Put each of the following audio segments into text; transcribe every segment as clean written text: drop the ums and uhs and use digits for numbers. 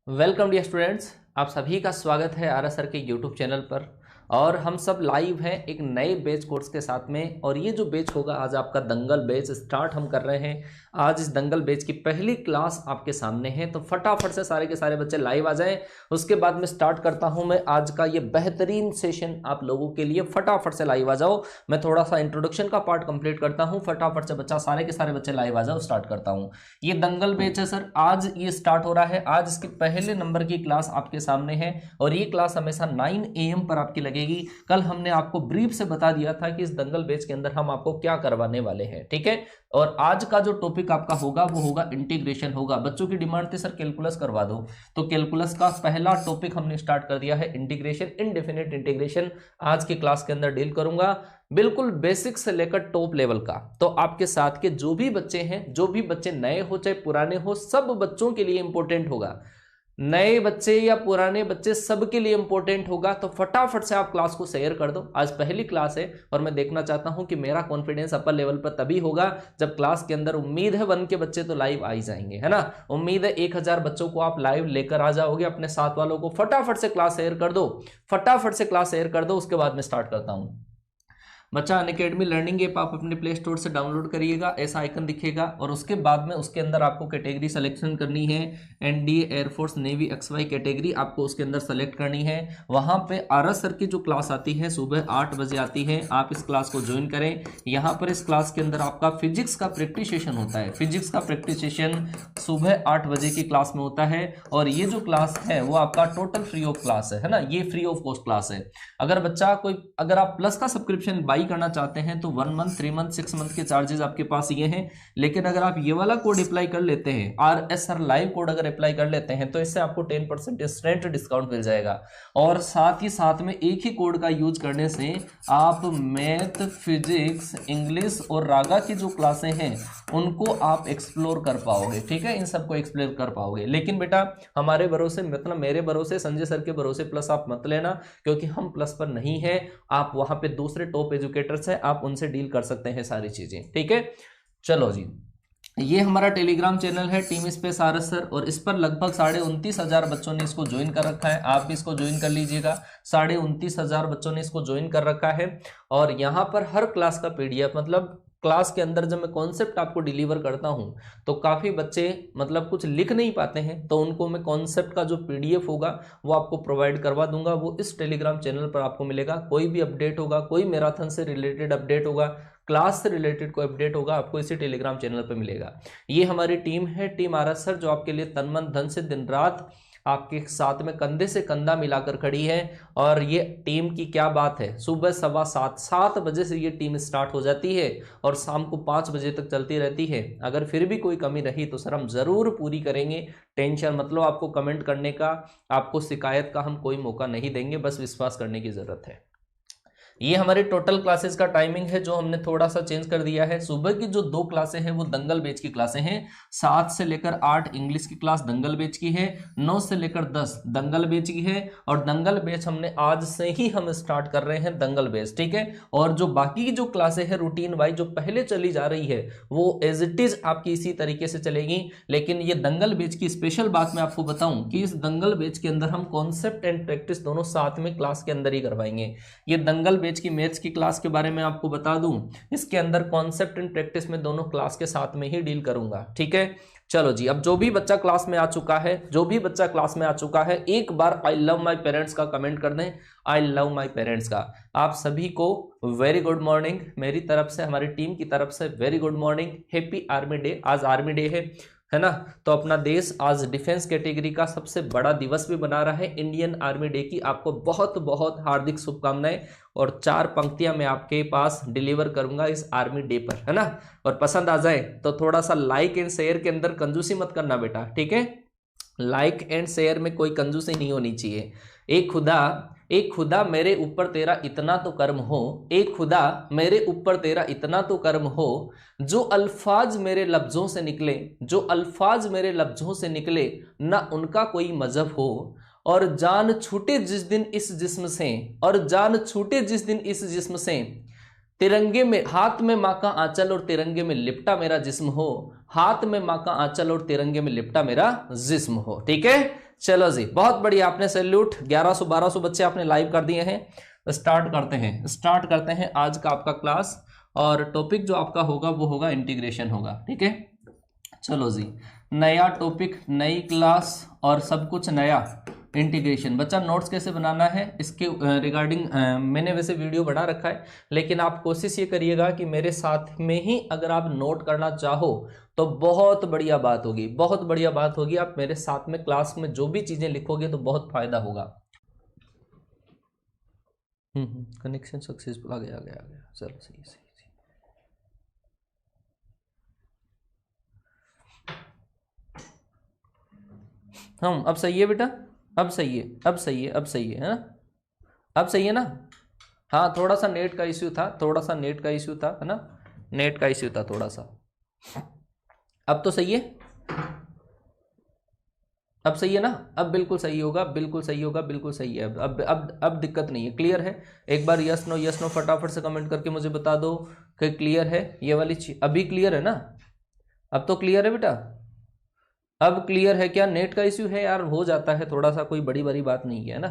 Welcome dear students, आप सभी का स्वागत है आर एस सर के यूट्यूब चैनल पर। और हम सब लाइव हैं एक नए बैच कोर्स के साथ में। और ये जो बैच होगा आज आपका दंगल बैच स्टार्ट हम कर रहे हैं। आज इस दंगल बैच की पहली क्लास आपके सामने है, तो फटाफट से सारे के सारे बच्चे लाइव आ जाएं। उसके बाद में स्टार्ट करता हूं मैं आज का ये बेहतरीन सेशन आप लोगों के लिए। फटाफट से लाइव आ जाओ। मैं थोड़ा सा इंट्रोडक्शन का पार्ट कंप्लीट करता हूं। फटाफट से बच्चा सारे के सारे बच्चे लाइव आ जाओ, स्टार्ट करता हूं। ये दंगल बैच है सर, आज ये स्टार्ट हो रहा है। आज इसके पहले नंबर की क्लास आपके सामने है और ये क्लास हमेशा 9 AM पर आपकी लगेगी। कल हमने आपको ब्रीफ से बता दिया था कि इस दंगल बैच के अंदर हम आपको क्या करवाने वाले हैं, ठीक है। और आज का जो टॉपिक आपका होगा वो होगा इंटीग्रेशन होगा। बच्चों की डिमांड थी सर कैलकुलस करवा दो, तो कैलकुलस का पहला टॉपिक हमने स्टार्ट कर दिया है, इंटीग्रेशन, इनडेफिनिट इंटीग्रेशन। आज की क्लास के अंदर डील करूंगा बिल्कुल बेसिक से लेकर टॉप लेवल का। तो आपके साथ के जो भी बच्चे हैं, जो भी बच्चे नए हो चाहे पुराने हो, सब बच्चों के लिए इंपॉर्टेंट होगा। नए बच्चे या पुराने बच्चे सबके लिए इंपॉर्टेंट होगा। तो फटाफट से आप क्लास को शेयर कर दो। आज पहली क्लास है और मैं देखना चाहता हूं कि मेरा कॉन्फिडेंस अपर लेवल पर तभी होगा जब क्लास के अंदर, उम्मीद है 1 के बच्चे तो लाइव आ ही जाएंगे, है ना। उम्मीद है 1000 बच्चों को आप लाइव लेकर आ जाओगे। अपने साथ वालों को फटाफट से क्लास शेयर कर दो, फटाफट से क्लास शेयर कर दो। उसके बाद में स्टार्ट करता हूं। बच्चा अनअकैडमी लर्निंग ऐप आप अपने प्ले स्टोर से डाउनलोड करिएगा, ऐसा आइकन दिखेगा। और उसके बाद में उसके अंदर आपको कैटेगरी सिलेक्शन करनी है। NDA, air force, navy, XY category आपको उसके अंदर सेलेक्ट करनी है। वहां पे आरएस सर की जो क्लास आती है सुबह 8 बजे आती है, आप इस क्लास को ज्वाइन करें। यहाँ पर इस क्लास के अंदर आपका फिजिक्स का प्रैक्टिस सेशन होता है। फिजिक्स का प्रैक्टिस सेशन सुबह 8 बजे की क्लास में होता है। और ये जो क्लास है वो आपका टोटल फ्री ऑफ क्लास है ना, ये फ्री ऑफ कॉस्ट क्लास है। अगर आप प्लस का सब्सक्रिप्शन बाई करना चाहते हैं तो 1 मंथ, 3 मंथ, 6 मंथ के चार्जेस आपके पास ये हैं। लेकिन अगर आप ये वाला कोड अप्लाई कर लेते हैं, RSR लाइव कोड अगर अप्लाई कर लेते हैं, तो इससे आपको 10% इंस्टेंट डिस्काउंट मिल जाएगा। और साथ ही साथ में एक ही कोड का यूज करने से आप मैथ, फिजिक्स, इंग्लिश और रागा की जो क्लासें हैं उनको आप एक्सप्लोर कर पाओगे, ठीक है। इन सबको एक्सप्लोर कर पाओगे। लेकिन बेटा हमारे भरोसे, मतलब मेरे भरोसे, संजय सर के भरोसे प्लस आप मत लेना, क्योंकि हम प्लस पर नहीं है। आप वहां पे दूसरे टॉप एजुकेटर्स हैं, आप उनसे डील कर सकते हैं सारी चीजें, ठीक है। चलो जी, ये हमारा टेलीग्राम चैनल है टीम स्पेस आरएस सर, और इस पर लगभग 29,500 बच्चों ने इसको ज्वाइन कर रखा है। आप भी इसको ज्वाइन कर लीजिएगा। 29,500 बच्चों ने इसको ज्वाइन कर रखा है। और यहाँ पर हर क्लास का PDF, मतलब क्लास के अंदर जब मैं कॉन्सेप्ट आपको डिलीवर करता हूं तो काफी बच्चे मतलब कुछ लिख नहीं पाते हैं, तो उनको मैं कॉन्सेप्ट का जो PDF होगा वो आपको प्रोवाइड करवा दूंगा। वो इस टेलीग्राम चैनल पर आपको मिलेगा। कोई भी अपडेट होगा, कोई मैराथन से रिलेटेड अपडेट होगा, क्लास से रिलेटेड कोई अपडेट होगा, आपको इसी टेलीग्राम चैनल पर मिलेगा। ये हमारी टीम है, टीम आरएस सर, जो आपके लिए तन मन धन से दिन रात आपके साथ में कंधे से कंधा मिलाकर खड़ी है। और ये टीम की क्या बात है, सुबह 7:15 बजे से ये टीम स्टार्ट हो जाती है और शाम को 5 बजे तक चलती रहती है। अगर फिर भी कोई कमी रही तो सर हम जरूर पूरी करेंगे, टेंशन मतलब आपको कमेंट करने का, आपको शिकायत का हम कोई मौका नहीं देंगे, बस विश्वास करने की जरूरत है। ये हमारे टोटल क्लासेस का टाइमिंग है जो हमने थोड़ा सा चेंज कर दिया है। सुबह की जो 2 क्लासें हैं वो दंगल बैच की क्लासें हैं। 7 से लेकर 8 इंग्लिश की क्लास दंगल बैच की है, 9 से लेकर 10 दंगल बैच की है। और दंगल बैच हमने आज से ही हम स्टार्ट कर रहे हैं दंगल बैच, ठीक है। और जो बाकी की जो क्लासें हैं रूटीन वाइज जो पहले चली जा रही है वो एज इट इज आपकी इसी तरीके से चलेगी। लेकिन ये दंगल बैच की स्पेशल बात मैं आपको बताऊं कि इस दंगल बैच के अंदर हम कॉन्सेप्ट एंड प्रैक्टिस दोनों साथ में क्लास के अंदर ही करवाएंगे। ये दंगल बैच की मैथ्स की क्लास के बारे में आपको बता दूं, इसके अंदर कॉन्सेप्ट एंड प्रैक्टिस में दोनों क्लास के साथ में ही डील करूंगा, ठीक है। चलो जी, अब जो भी बच्चा क्लास में आ चुका है, एक बार आई लव माय पेरेंट्स का कमेंट कर दें। आई लव माय पेरेंट्स का आप सभी को वेरी गुड मॉर्निंग मेरी तरफ से, हमारी टीम की तरफ से very good morning. Happy army day. आज आर्मी डे है ना। तो अपना देश आज डिफेंस कैटेगरी का सबसे बड़ा दिवस भी बना रहा है। इंडियन आर्मी डे की आपको बहुत बहुत हार्दिक शुभकामनाएं। और 4 पंक्तियां मैं आपके पास डिलीवर करूंगा इस आर्मी डे पर, है ना। और पसंद आ जाए तो थोड़ा सा लाइक एंड शेयर के अंदर कंजूसी मत करना बेटा, ठीक है। लाइक एंड शेयर में कोई कंजूसी नहीं होनी चाहिए। एक खुदा मेरे ऊपर तेरा इतना तो कर्म हो, एक खुदा मेरे ऊपर तेरा इतना तो कर्म हो, जो अल्फाज मेरे लफ्जों से निकले ना उनका कोई मजहब हो। और जान छूटे जिस दिन इस जिस्म से तिरंगे में हाथ में माँ का आंचल और तिरंगे में लिपटा मेरा जिस्म हो, हाथ में माँ का आंचल और तिरंगे में लिपटा मेरा जिस्म हो, ठीक है। चलो जी, बहुत बढ़िया, आपने सैल्यूट, 1100-1200 बच्चे आपने लाइव कर दिए हैं। स्टार्ट करते हैं आज का आपका क्लास, और टॉपिक जो आपका होगा वो होगा इंटीग्रेशन होगा, ठीक है। चलो जी, नया टॉपिक, नई क्लास और सब कुछ नया, इंटीग्रेशन। बच्चा नोट्स कैसे बनाना है इसके रिगार्डिंग मैंने वैसे वीडियो बना रखा है, लेकिन आप कोशिश ये करिएगा कि मेरे साथ में ही अगर आप नोट करना चाहो तो बहुत बढ़िया बात होगी, बहुत बढ़िया बात होगी। आप मेरे साथ में क्लास में जो भी चीजें लिखोगे तो बहुत फायदा होगा। कनेक्शन सक्सेसफुल, आ गया। चलो सही। हम अब सही है बेटा, अब सही है ना, अब सही है ना। हाँ, थोड़ा सा नेट का इश्यू था, है ना, नेट का इश्यू था थोड़ा सा। अब तो सही है, अब सही है ना, अब बिल्कुल सही होगा, बिल्कुल सही है। अब दिक्कत नहीं है, क्लियर है। एक बार यस नो फटाफट से कमेंट करके मुझे बता दो कि क्लियर है ये वाली चीज। अभी क्लियर है ना, अब तो क्लियर है बेटा, अब क्लियर है क्या? नेट का इश्यू है यार, हो जाता है थोड़ा सा, कोई बड़ी बात नहीं है ना,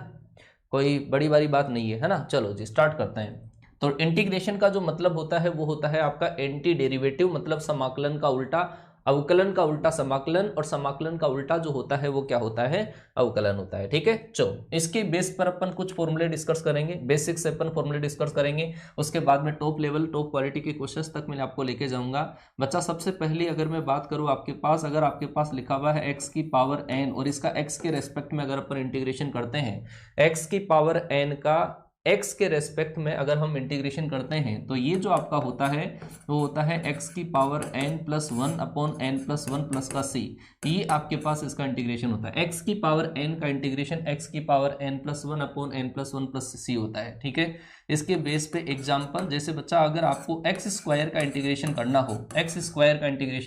कोई बड़ी बात नहीं है ना। चलो जी, स्टार्ट करते हैं। तो इंटीग्रेशन का जो मतलब होता है वो होता है आपका एंटी डेरिवेटिव, मतलब समाकलन का उल्टा, अवकलन का उल्टा समाकलन, और समाकलन का उल्टा जो होता है वो क्या होता है? अवकलन होता है, ठीक है। चलो, इसके बेस पर अपन कुछ फॉर्मूले डिस्कस करेंगे, बेसिक से अपन फॉर्मूले डिस्कस करेंगे, उसके बाद में टॉप लेवल, टॉप क्वालिटी के क्वेश्चंस तक मैं आपको लेके जाऊंगा। बच्चा सबसे पहले अगर मैं बात करूं, आपके पास अगर आपके पास लिखा हुआ है x की पावर n, और इसका x के रेस्पेक्ट में अगर अपन इंटीग्रेशन करते हैं, x की पावर n का x के रेस्पेक्ट में अगर हम इंटीग्रेशन करते हैं, तो ये जो आपका होता है वो होता है x की power n plus 1 upon n plus 1 plus का c। ये आपके पास इसका इंटीग्रेशन होता है, x की पावर n का इंटीग्रेशन x की power n plus 1 upon n plus 1 plus c होता है, ठीक है। इसके बेस पे एग्जाम्पल, जैसे बच्चा अगर आपको एक्स स्क्वायर का इंटीग्रेशन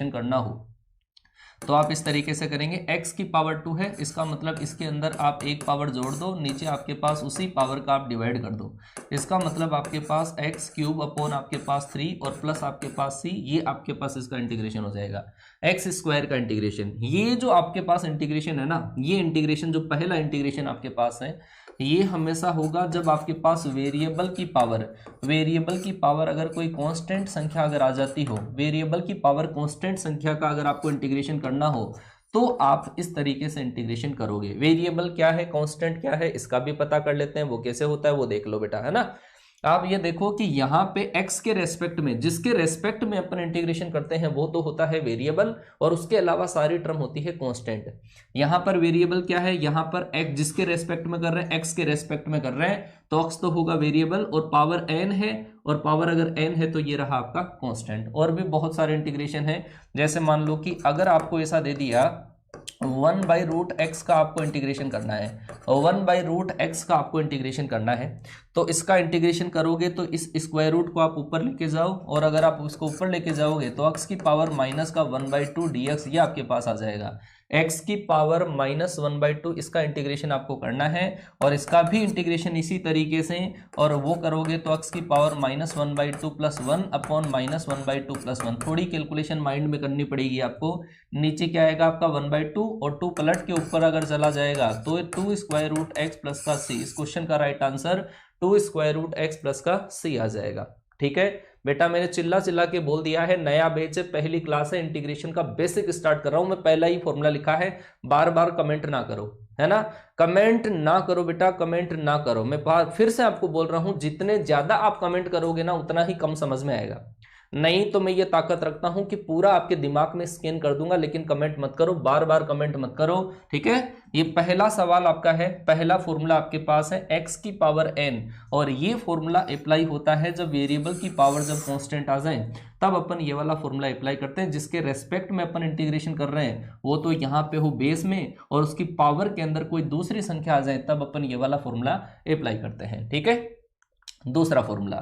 करना हो, तो आप इस तरीके से करेंगे। x की पावर 2 है, इसका मतलब इसके अंदर आप एक पावर जोड़ दो, नीचे आपके पास उसी पावर का आप डिवाइड कर दो। इसका मतलब आपके पास x क्यूब अपॉन आपके पास 3 और प्लस आपके पास c, ये आपके पास इसका इंटीग्रेशन हो जाएगा, एक्स स्क्वायर का इंटीग्रेशन। ये जो आपके पास इंटीग्रेशन है ना, ये इंटीग्रेशन जो पहला इंटीग्रेशन आपके पास है, ये हमेशा होगा जब आपके पास वेरिएबल की पावर अगर कोई कांस्टेंट संख्या अगर आ जाती हो, वेरिएबल की पावर कांस्टेंट संख्या का अगर आपको इंटीग्रेशन करना हो, तो आप इस तरीके से इंटीग्रेशन करोगे। वेरिएबल क्या है, कांस्टेंट क्या है, इसका भी पता कर लेते हैं, वो कैसे होता है वो देख लो बेटा, है ना। आप ये देखो कि यहाँ पे x के रेस्पेक्ट में, जिसके रेस्पेक्ट में अपन इंटीग्रेशन करते हैं वो तो होता है वेरिएबल, और उसके अलावा सारी टर्म होती है कांस्टेंट। यहाँ पर वेरिएबल क्या है, यहाँ पर x जिसके रेस्पेक्ट में कर रहे हैं, x के रेस्पेक्ट में कर रहे हैं, तो x तो होगा वेरिएबल, और पावर n है, और पावर अगर n है तो ये रहा आपका कांस्टेंट। और भी बहुत सारे इंटीग्रेशन है, जैसे मान लो कि अगर आपको ऐसा दे दिया 1/√x का आपको इंटीग्रेशन करना है, 1/√x का आपको इंटीग्रेशन करना है, तो इसका इंटीग्रेशन करोगे तो इस स्क्वायर रूट को आप ऊपर लेके जाओ, और अगर आप उसको ऊपर लेके जाओगे तो x की पावर माइनस का 1/2 dx ये आपके पास आ जाएगा। x की पावर माइनस 1/2 इसका इंटीग्रेशन आपको करना है, और इसका भी इंटीग्रेशन इसी तरीके से, और वो करोगे तो x की power minus 1/2 plus 1 upon minus 1/2 plus 1। थोड़ी कैलकुलेशन माइंड में करनी पड़ेगी आपको। नीचे क्या आएगा आपका 1/2, और 2 पलट के ऊपर अगर चला जाएगा तो 2√x प्लस का c। इस क्वेश्चन का राइट आंसर 2√x प्लस का c आ जाएगा, ठीक है बेटा। मैंने चिल्ला के बोल दिया है, नया बैच है, पहली क्लास है, इंटीग्रेशन का बेसिक स्टार्ट कर रहा हूं मैं, पहला ही फॉर्मूला लिखा है। बार बार कमेंट ना करो, है ना, कमेंट ना करो बेटा, कमेंट ना करो। मैं फिर से आपको बोल रहा हूं, जितने ज्यादा आप कमेंट करोगे ना उतना ही कम समझ में आएगा। नहीं तो मैं ये ताकत रखता हूं कि पूरा आपके दिमाग में स्कैन कर दूंगा, लेकिन कमेंट मत करो, बार बार कमेंट मत करो, ठीक है। ये पहला सवाल आपका है, पहला फॉर्मूला आपके पास है x की पावर n, और ये फॉर्मूला अप्लाई होता है जब वेरिएबल की पावर जब कांस्टेंट आ जाए, तब अपन ये वाला फॉर्मूला अप्लाई करते हैं। जिसके रेस्पेक्ट में अपन इंटीग्रेशन कर रहे हैं वो तो यहाँ पे हो बेस में, और उसकी पावर के अंदर कोई दूसरी संख्या आ जाए तब अपन ये वाला फॉर्मूला अप्लाई करते हैं, ठीक है। दूसरा फॉर्मूला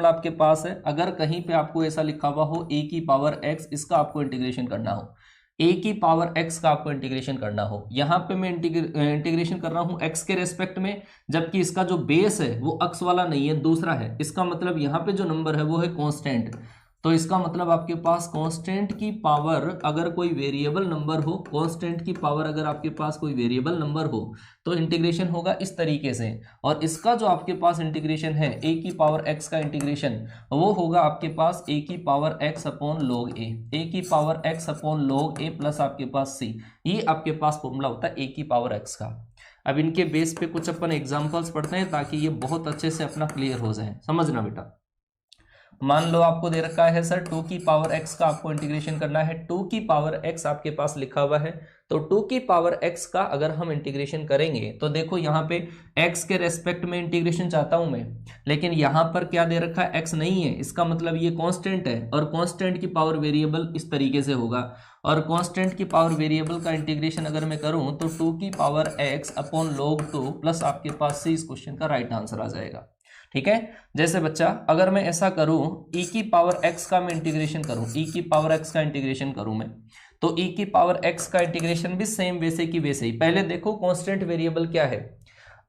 आपके पास है, अगर कहीं पे आपको ऐसा लिखा हुआ हो a की पावर x, इसका आपको इंटीग्रेशन करना हो, a की पावर x का आपको इंटीग्रेशन करना हो, यहाँ पे मैं इंटीग्रेशन कर रहा हूँ x के रेस्पेक्ट में, जबकि इसका जो बेस है वो x वाला नहीं है, दूसरा है। इसका मतलब यहाँ पे जो नंबर है वो है कांस्टेंट, तो इसका मतलब आपके पास कांस्टेंट की पावर अगर कोई वेरिएबल नंबर हो, कांस्टेंट की पावर अगर आपके पास कोई वेरिएबल नंबर हो तो इंटीग्रेशन होगा इस तरीके से। और इसका जो आपके पास इंटीग्रेशन है ए की पावर एक्स का इंटीग्रेशन, वो होगा आपके पास ए की पावर एक्स अपॉन लॉग ए की पावर एक्स अपॉन लॉग ए प्लस आपके पास सी। ये आपके पास फॉर्मूला होता है ए की पावर एक्स का। अब इनके बेस पे कुछ अपन एग्जांपल्स पढ़ते हैं ताकि ये बहुत अच्छे से अपना क्लियर हो जाए। समझना बेटा, मान लो आपको दे रखा है सर 2 की पावर x का आपको इंटीग्रेशन करना है। 2 की पावर x आपके पास लिखा हुआ है, तो 2 की पावर x का अगर हम इंटीग्रेशन करेंगे तो देखो यहाँ पे x के रेस्पेक्ट में इंटीग्रेशन चाहता हूं मैं, लेकिन यहाँ पर क्या दे रखा है, x नहीं है। इसका मतलब ये कांस्टेंट है और कांस्टेंट की पावर वेरिएबल इस तरीके से होगा। और कांस्टेंट की पावर वेरिएबल का इंटीग्रेशन अगर मैं करूं तो 2 की power x upon log 2 plus आपके पास सी इस क्वेश्चन का राइट आंसर आ जाएगा। ठीक है, जैसे बच्चा अगर मैं ऐसा करूं e की पावर x का मैं इंटीग्रेशन करूं, e की पावर x का इंटीग्रेशन करूं मैं, तो e की पावर x का इंटीग्रेशन भी सेम वैसे की वैसे ही। पहले देखो कांस्टेंट वेरिएबल क्या है,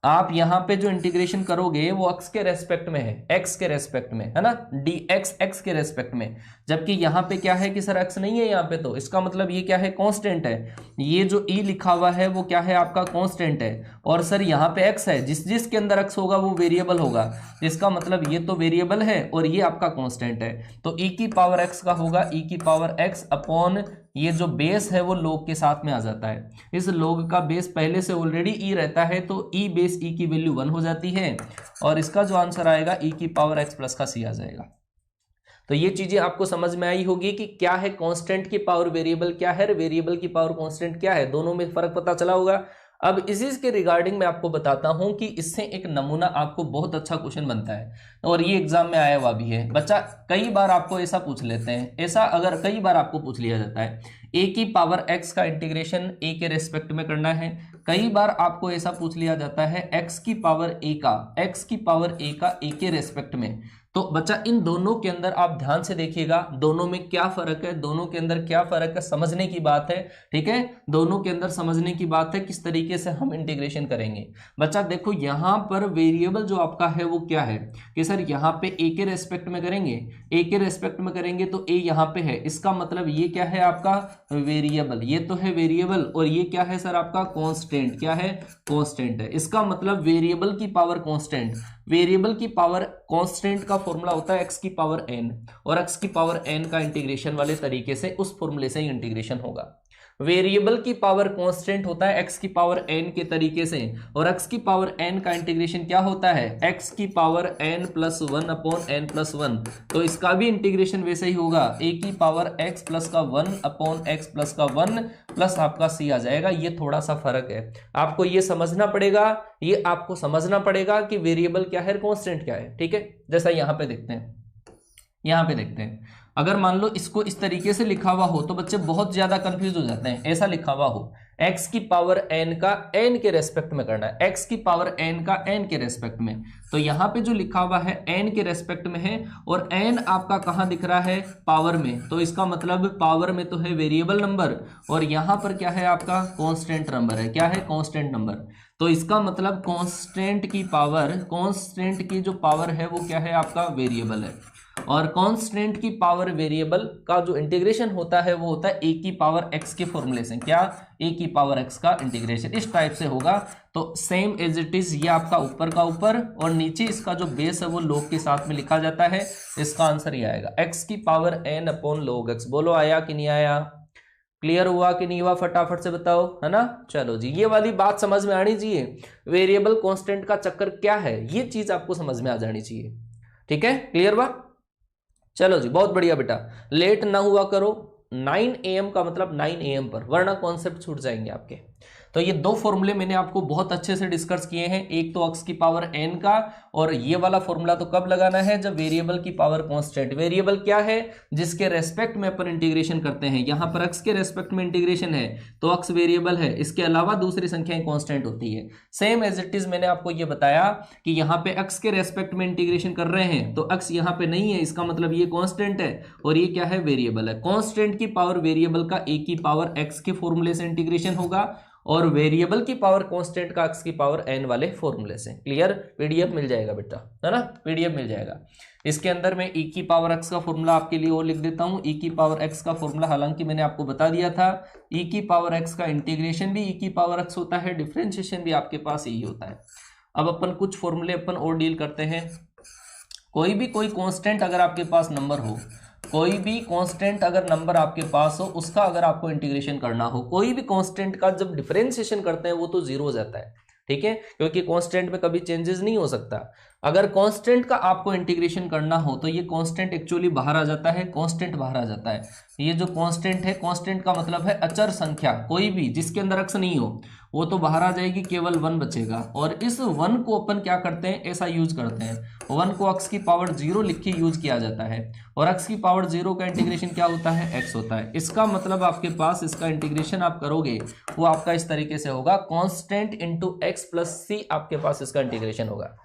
आप यहां पे जो इंटीग्रेशन करोगे वो x के रेस्पेक्ट में है, x के रेस्पेक्ट में है ना, dx x के रेस्पेक्ट में। जबकि यहां पे क्या है कि सर x नहीं है यहां पे, तो इसका मतलब ये क्या है, कांस्टेंट है। ये जो e लिखा हुआ है वो क्या है आपका, कांस्टेंट है। और सर यहां पे x है, जिस जिसके अंदर x होगा वो वेरिएबल होगा। इसका मतलब ये तो वेरिएबल है और ये आपका कांस्टेंट है। तो e की पावर x का होगा e की पावर x अपॉन ये जो बेस है वो log के साथ में आ जाता है। इस log का बेस पहले से ऑलरेडी e रहता है, तो e बेस e की वैल्यू 1 हो जाती है और इसका जो आंसर आएगा e की पावर x प्लस का c आ जाएगा। तो ये चीजें आपको समझ में आई होगी कि क्या है कांस्टेंट की पावर वेरिएबल क्या है, वेरिएबल की पावर कांस्टेंट क्या है, दोनों में फर्क पता चला होगा। अब इसी के रिगार्डिंग मैं आपको बताता हूं कि इससे एक नमूना आपको बहुत अच्छा क्वेश्चन बनता है और ये एग्जाम में आया हुआ भी है। बच्चा कई बार आपको ऐसा पूछ लेते हैं, ऐसा अगर कई बार आपको पूछ लिया जाता है ए की पावर एक्स का इंटीग्रेशन ए के रेस्पेक्ट में करना है। कई बार आपको ऐसा पूछ लिया जाता है एक्स की पावर ए का ए के रेस्पेक्ट में। तो बच्चा इन दोनों के अंदर आप ध्यान से देखिएगा, दोनों में क्या फर्क है, दोनों के अंदर क्या फर्क है, समझने की बात है। ठीक है, दोनों के अंदर समझने की बात है किस तरीके से हम इंटीग्रेशन करेंगे। बच्चा देखो यहाँ पर वेरिएबल जो आपका है वो क्या है कि सर यहाँ पे ए के रेस्पेक्ट में करेंगे, ए के रेस्पेक्ट में करेंगे तो ए यहाँ पे है, इसका मतलब ये क्या है आपका वेरिएबल, ये तो है वेरिएबल और ये क्या है सर आपका कांस्टेंट, क्या है कांस्टेंट है। इसका मतलब वेरिएबल की पावर कांस्टेंट, वेरिएबल की पावर कांस्टेंट का फॉर्मूला होता है x की पावर n और x की पावर n का इंटीग्रेशन वाले तरीके से उस फॉर्मूले से ही इंटीग्रेशन होगा। वेरिएबल की पावर कांस्टेंट होता है x की पावर n के तरीके से और x की पावर n का इंटीग्रेशन क्या होता है, x की power n plus 1 upon n plus 1। तो इसका भी इंटीग्रेशन वैसे ही होगा, a की पावर x प्लस का 1 अपॉन x प्लस का 1 प्लस आपका c आ जाएगा। ये थोड़ा सा फर्क है, आपको ये समझना पड़ेगा, ये आपको समझना पड़ेगा कि वेरिएबल क्या है, कांस्टेंट क्या है। ठीक है, जैसा यहाँ पे देखते हैं, यहाँ पे देखते हैं, अगर मान लो इसको इस तरीके से लिखा हुआ हो तो बच्चे बहुत ज्यादा कंफ्यूज हो जाते हैं। ऐसा लिखा हुआ हो x की पावर n का n के रेस्पेक्ट में करना है, x की पावर n का n के रेस्पेक्ट में, तो यहाँ पे जो लिखा हुआ है n के रेस्पेक्ट में है और n आपका कहाँ दिख रहा है, पावर में, तो इसका मतलब पावर में तो है वेरिएबल नंबर और यहाँ पर क्या है आपका कांस्टेंट नंबर है, क्या है कांस्टेंट नंबर। तो इसका मतलब कांस्टेंट की पावर, कांस्टेंट की जो पावर है वो क्या है आपका वेरिएबल है और कांस्टेंट की पावर वेरिएबल का जो इंटीग्रेशन होता है वो होता है ए की पावर एक्स के फॉर्मूले से, क्या ए की पावर एक्स का इंटीग्रेशन इस टाइप से होगा। तो सेम एज इट इज, ये आपका ऊपर का ऊपर और नीचे इसका जो बेस है वो log के साथ में लिखा जाता है। इसका आंसर ये आएगा एक्स की power n upon log x। बोलो आया कि नहीं आया, क्लियर हुआ कि नहीं हुआ, फटाफट से बताओ, है ना। चलो जी, ये वाली बात समझ में आनी चाहिए, वेरिएबल कांस्टेंट का चक्कर क्या है ये चीज आपको समझ में आ जानी चाहिए। ठीक है, क्लियर हुआ। चलो जी, बहुत बढ़िया बेटा, लेट ना हुआ करो, 9 AM का मतलब 9 AM पर, वरना कॉन्सेप्ट छूट जाएंगे आपके। तो ये दो फॉर्मूले मैंने आपको बहुत अच्छे से डिस्कस किए हैं, एक तो x की पावर n का और ये वाला फॉर्मूला तो कब लगाना है, जब वेरिएबल की पावर कांस्टेंट, वेरिएबल क्या है जिसके रेस्पेक्ट में अपन इंटीग्रेशन करते हैं, यहाँ पर x के रेस्पेक्ट में इंटीग्रेशन है तो x वेरिएबल है, इसके अलावा दूसरी संख्याएं कांस्टेंट होती है। सेम एज इट इज मैंने आपको ये बताया कि यहाँ पे x के रेस्पेक्ट में इंटीग्रेशन कर रहे हैं तो x यहाँ पे नहीं है, इसका मतलब ये कांस्टेंट है और ये क्या है वेरिएबल है। कांस्टेंट की पावर वेरिएबल का a की पावर x के फॉर्मूले से इंटीग्रेशन होगा और वेरिएबल की पावर कांस्टेंट का x की पावर n वाले फॉर्मूले से। क्लियर? पीडीएफ मिल जाएगा बेटा, है ना, पीडीएफ मिल जाएगा। इसके अंदर मैं e की पावर x का फॉर्मूला आपके लिए और लिख देता हूं। e की पावर x का फॉर्मूला हालांकि मैंने आपको बता दिया था, e की पावर x का इंटीग्रेशन भी e की पावर x होता है, डिफरेंशिएशन भी आपके पास यही होता है। अब अपन कुछ फॉर्मूले अपन और डील करते हैं। कोई कांस्टेंट अगर आपके पास नंबर हो, कोई भी कांस्टेंट अगर नंबर आपके पास हो, उसका अगर आपको इंटीग्रेशन करना हो, कोई भी कांस्टेंट का जब डिफरेंशिएशन करते हैं वो तो जीरो हो जाता है, ठीक है, क्योंकि कांस्टेंट में कभी चेंजेस नहीं हो सकता। अगर कांस्टेंट का आपको इंटीग्रेशन करना हो तो ये कांस्टेंट एक्चुअली बाहर आ जाता है, कांस्टेंट बाहर आ जाता है। ये जो कांस्टेंट है, कांस्टेंट का मतलब है अचर संख्या, कोई भी जिसके अंदर अक्स नहीं हो वो तो बाहर आ जाएगी, केवल 1 बचेगा। और इस 1 को अपन क्या करते हैं, ऐसा यूज करते हैं, 1 को x की पावर 0 लिख के यूज किया जाता है, और x की पावर 0 का इंटीग्रेशन क्या होता है, x होता है। इसका मतलब आपके पास इसका इंटीग्रेशन आप करोगे वो आपका इस तरीके से होगा, कांस्टेंट इंटू x प्लस सी, आपके पास इसका इंटीग्रेशन होगा।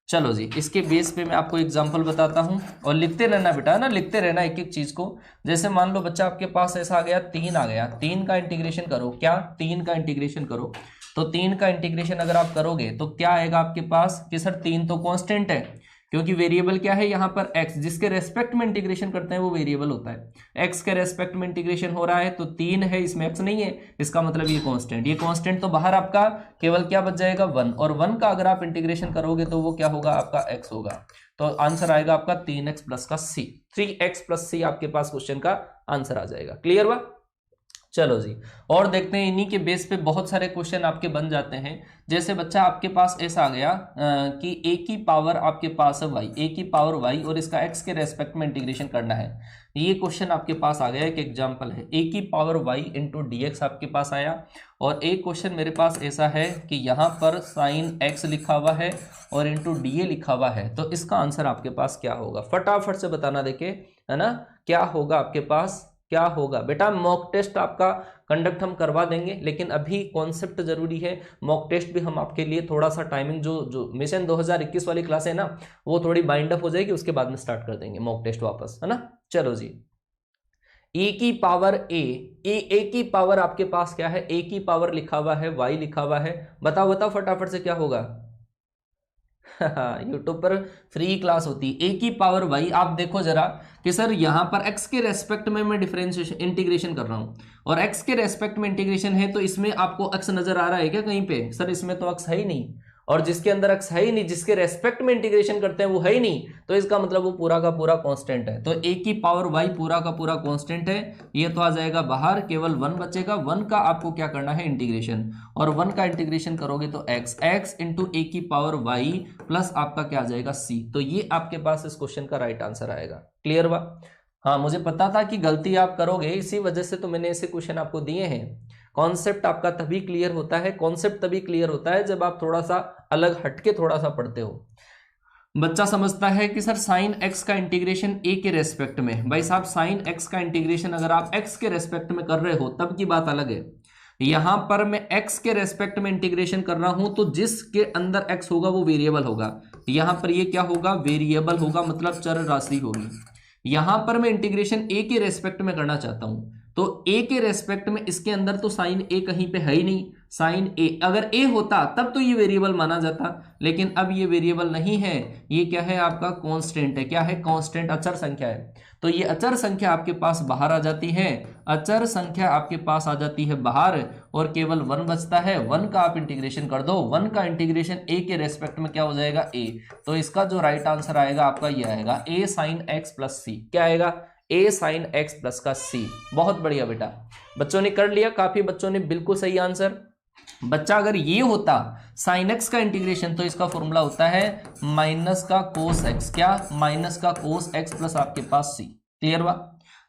चलो जी, इसके बेस पे मैं आपको एग्जांपल बताता हूं, और लिखते रहना बेटा, ना लिखते रहना एक एक चीज को। जैसे मान लो बच्चा आपके पास ऐसा आ गया, 3 आ गया, 3 का इंटीग्रेशन करो, क्या 3 का इंटीग्रेशन करो, तो 3 का इंटीग्रेशन अगर आप करोगे तो क्या आएगा आपके पास कि सर 3 तो कांस्टेंट है, क्योंकि वेरिएबल क्या है यहाँ पर x, जिसके रेस्पेक्ट में इंटीग्रेशन करते हैं वो वेरिएबल होता है। x के रेस्पेक्ट में इंटीग्रेशन हो रहा है तो 3 है, इसमें x नहीं है, इसका मतलब ये कांस्टेंट, ये कांस्टेंट तो बाहर आपका केवल क्या बच जाएगा 1, और 1 का अगर आप इंटीग्रेशन करोगे तो वो क्या होगा, आपका x होगा। तो आंसर आएगा आपका 3x प्लस का c, 3x प्लस c आपके पास क्वेश्चन का आंसर आ जाएगा। क्लियर हुआ? चलो जी, और देखते हैं इन्हीं के बेस पे बहुत सारे क्वेश्चन आपके बन जाते हैं। जैसे बच्चा आपके पास ऐसा आ गया कि a की पावर आपके पास है y, a की पावर y, और इसका x के रेस्पेक्ट में इंटीग्रेशन करना है। ये क्वेश्चन आपके पास आ गया, एक एग्जांपल है, a की पावर y इंटू dx आपके पास आया। और एक क्वेश्चन मेरे पास ऐसा है कि यहाँ पर साइन x लिखा हुआ है और इंटू डी लिखा हुआ है, तो इसका आंसर आपके पास क्या होगा, फटाफट से बताना, देखे है ना, क्या होगा आपके पास, क्या होगा बेटा। मॉक टेस्ट आपका कंडक्ट हम करवा देंगे, लेकिन अभी कॉन्सेप्ट जरूरी है। मॉक टेस्ट भी हम आपके लिए थोड़ा सा टाइमिंग जो मिशन 2021 वाली क्लास है ना, वो थोड़ी बाइंड अप हो जाएगी, उसके बाद में स्टार्ट कर देंगे मॉक टेस्ट वापस, है ना। चलो जी, e की पावर a की पावर आपके पास क्या है, a की पावर लिखा हुआ है, y लिखा हुआ है, बताओ बताओ फटाफट से क्या होगा। यूट्यूब पर फ्री क्लास होती है, a की पावर y। आप देखो जरा कि सर यहाँ पर x के रेस्पेक्ट में मैं डिफरेंशिएशन इंटीग्रेशन कर रहा हूँ, और x के रेस्पेक्ट में इंटीग्रेशन है, तो इसमें आपको x नजर आ रहा है क्या कहीं पे, सर इसमें तो x है ही नहीं, और जिसके अंदर x है ही नहीं, जिसके रेस्पेक्ट में इंटीग्रेशन करते हैं वो है ही नहीं, तो इसका मतलब वो पूरा का पूरा कांस्टेंट है। तो a की पावर y पूरा का पूरा कांस्टेंट है, ये तो आ जाएगा बाहर, केवल 1 बचेगा। 1 का आपको क्या करना है, इंटीग्रेशन, और 1 का इंटीग्रेशन करोगे तो x इंटू a की पावर y प्लस आपका क्या आ जाएगा c। तो ये आपके पास इस क्वेश्चन का राइट आंसर आएगा। क्लियर हुआ? हाँ, मुझे पता था कि गलती आप करोगे, इसी वजह से तो मैंने ऐसे क्वेश्चन आपको दिए हैं। कॉन्सेप्ट आपका तभी क्लियर होता है, कॉन्सेप्ट तभी क्लियर होता है जब आप थोड़ा सा अलग हटके थोड़ा सा पढ़ते हो। बच्चा समझता है कि सर साइन x का इंटीग्रेशन a के रेस्पेक्ट में, भाई साहब साइन x का इंटीग्रेशन अगर आप x के रेस्पेक्ट में कर रहे हो तब की बात अलग है। यहां पर मैं x के रेस्पेक्ट में इंटीग्रेशन कर रहा हूं, तो जिसके अंदर x होगा वो वेरिएबल होगा, यहां पर ये क्या होगा, वेरिएबल होगा, मतलब चर राशि होगी। यहां पर मैं इंटीग्रेशन a के रेस्पेक्ट में करना चाहता हूं, तो a के रेस्पेक्ट में इसके अंदर तो साइन a कहीं पे है ही नहीं, साइन a अगर a होता तब तो ये वेरिएबल माना जाता, लेकिन अब ये वेरिएबल नहीं है, ये क्या है आपका कांस्टेंट है। क्या है, कांस्टेंट, अचर संख्या है। तो ये अचर संख्या आपके पास बाहर आ जाती है, अचर संख्या आपके पास आ जाती है बाहर, और केवल 1 बचता है। 1 का आप इंटीग्रेशन कर दो, 1 का इंटीग्रेशन a के रेस्पेक्ट में क्या हो जाएगा, a। तो इसका जो राइट आंसर आएगा आपका ये आएगा a sine x plus c। क्या आएगा, a साइन x प्लस का c। बहुत बढ़िया बेटा, बच्चों ने कर लिया, काफी बच्चों ने बिल्कुल सही आंसर। बच्चा अगर ये होता साइन x का इंटीग्रेशन, तो इसका फॉर्मूला होता है माइनस का कोस x, क्या, माइनस का कोस x प्लस आपके पास c। क्लियर हुआ?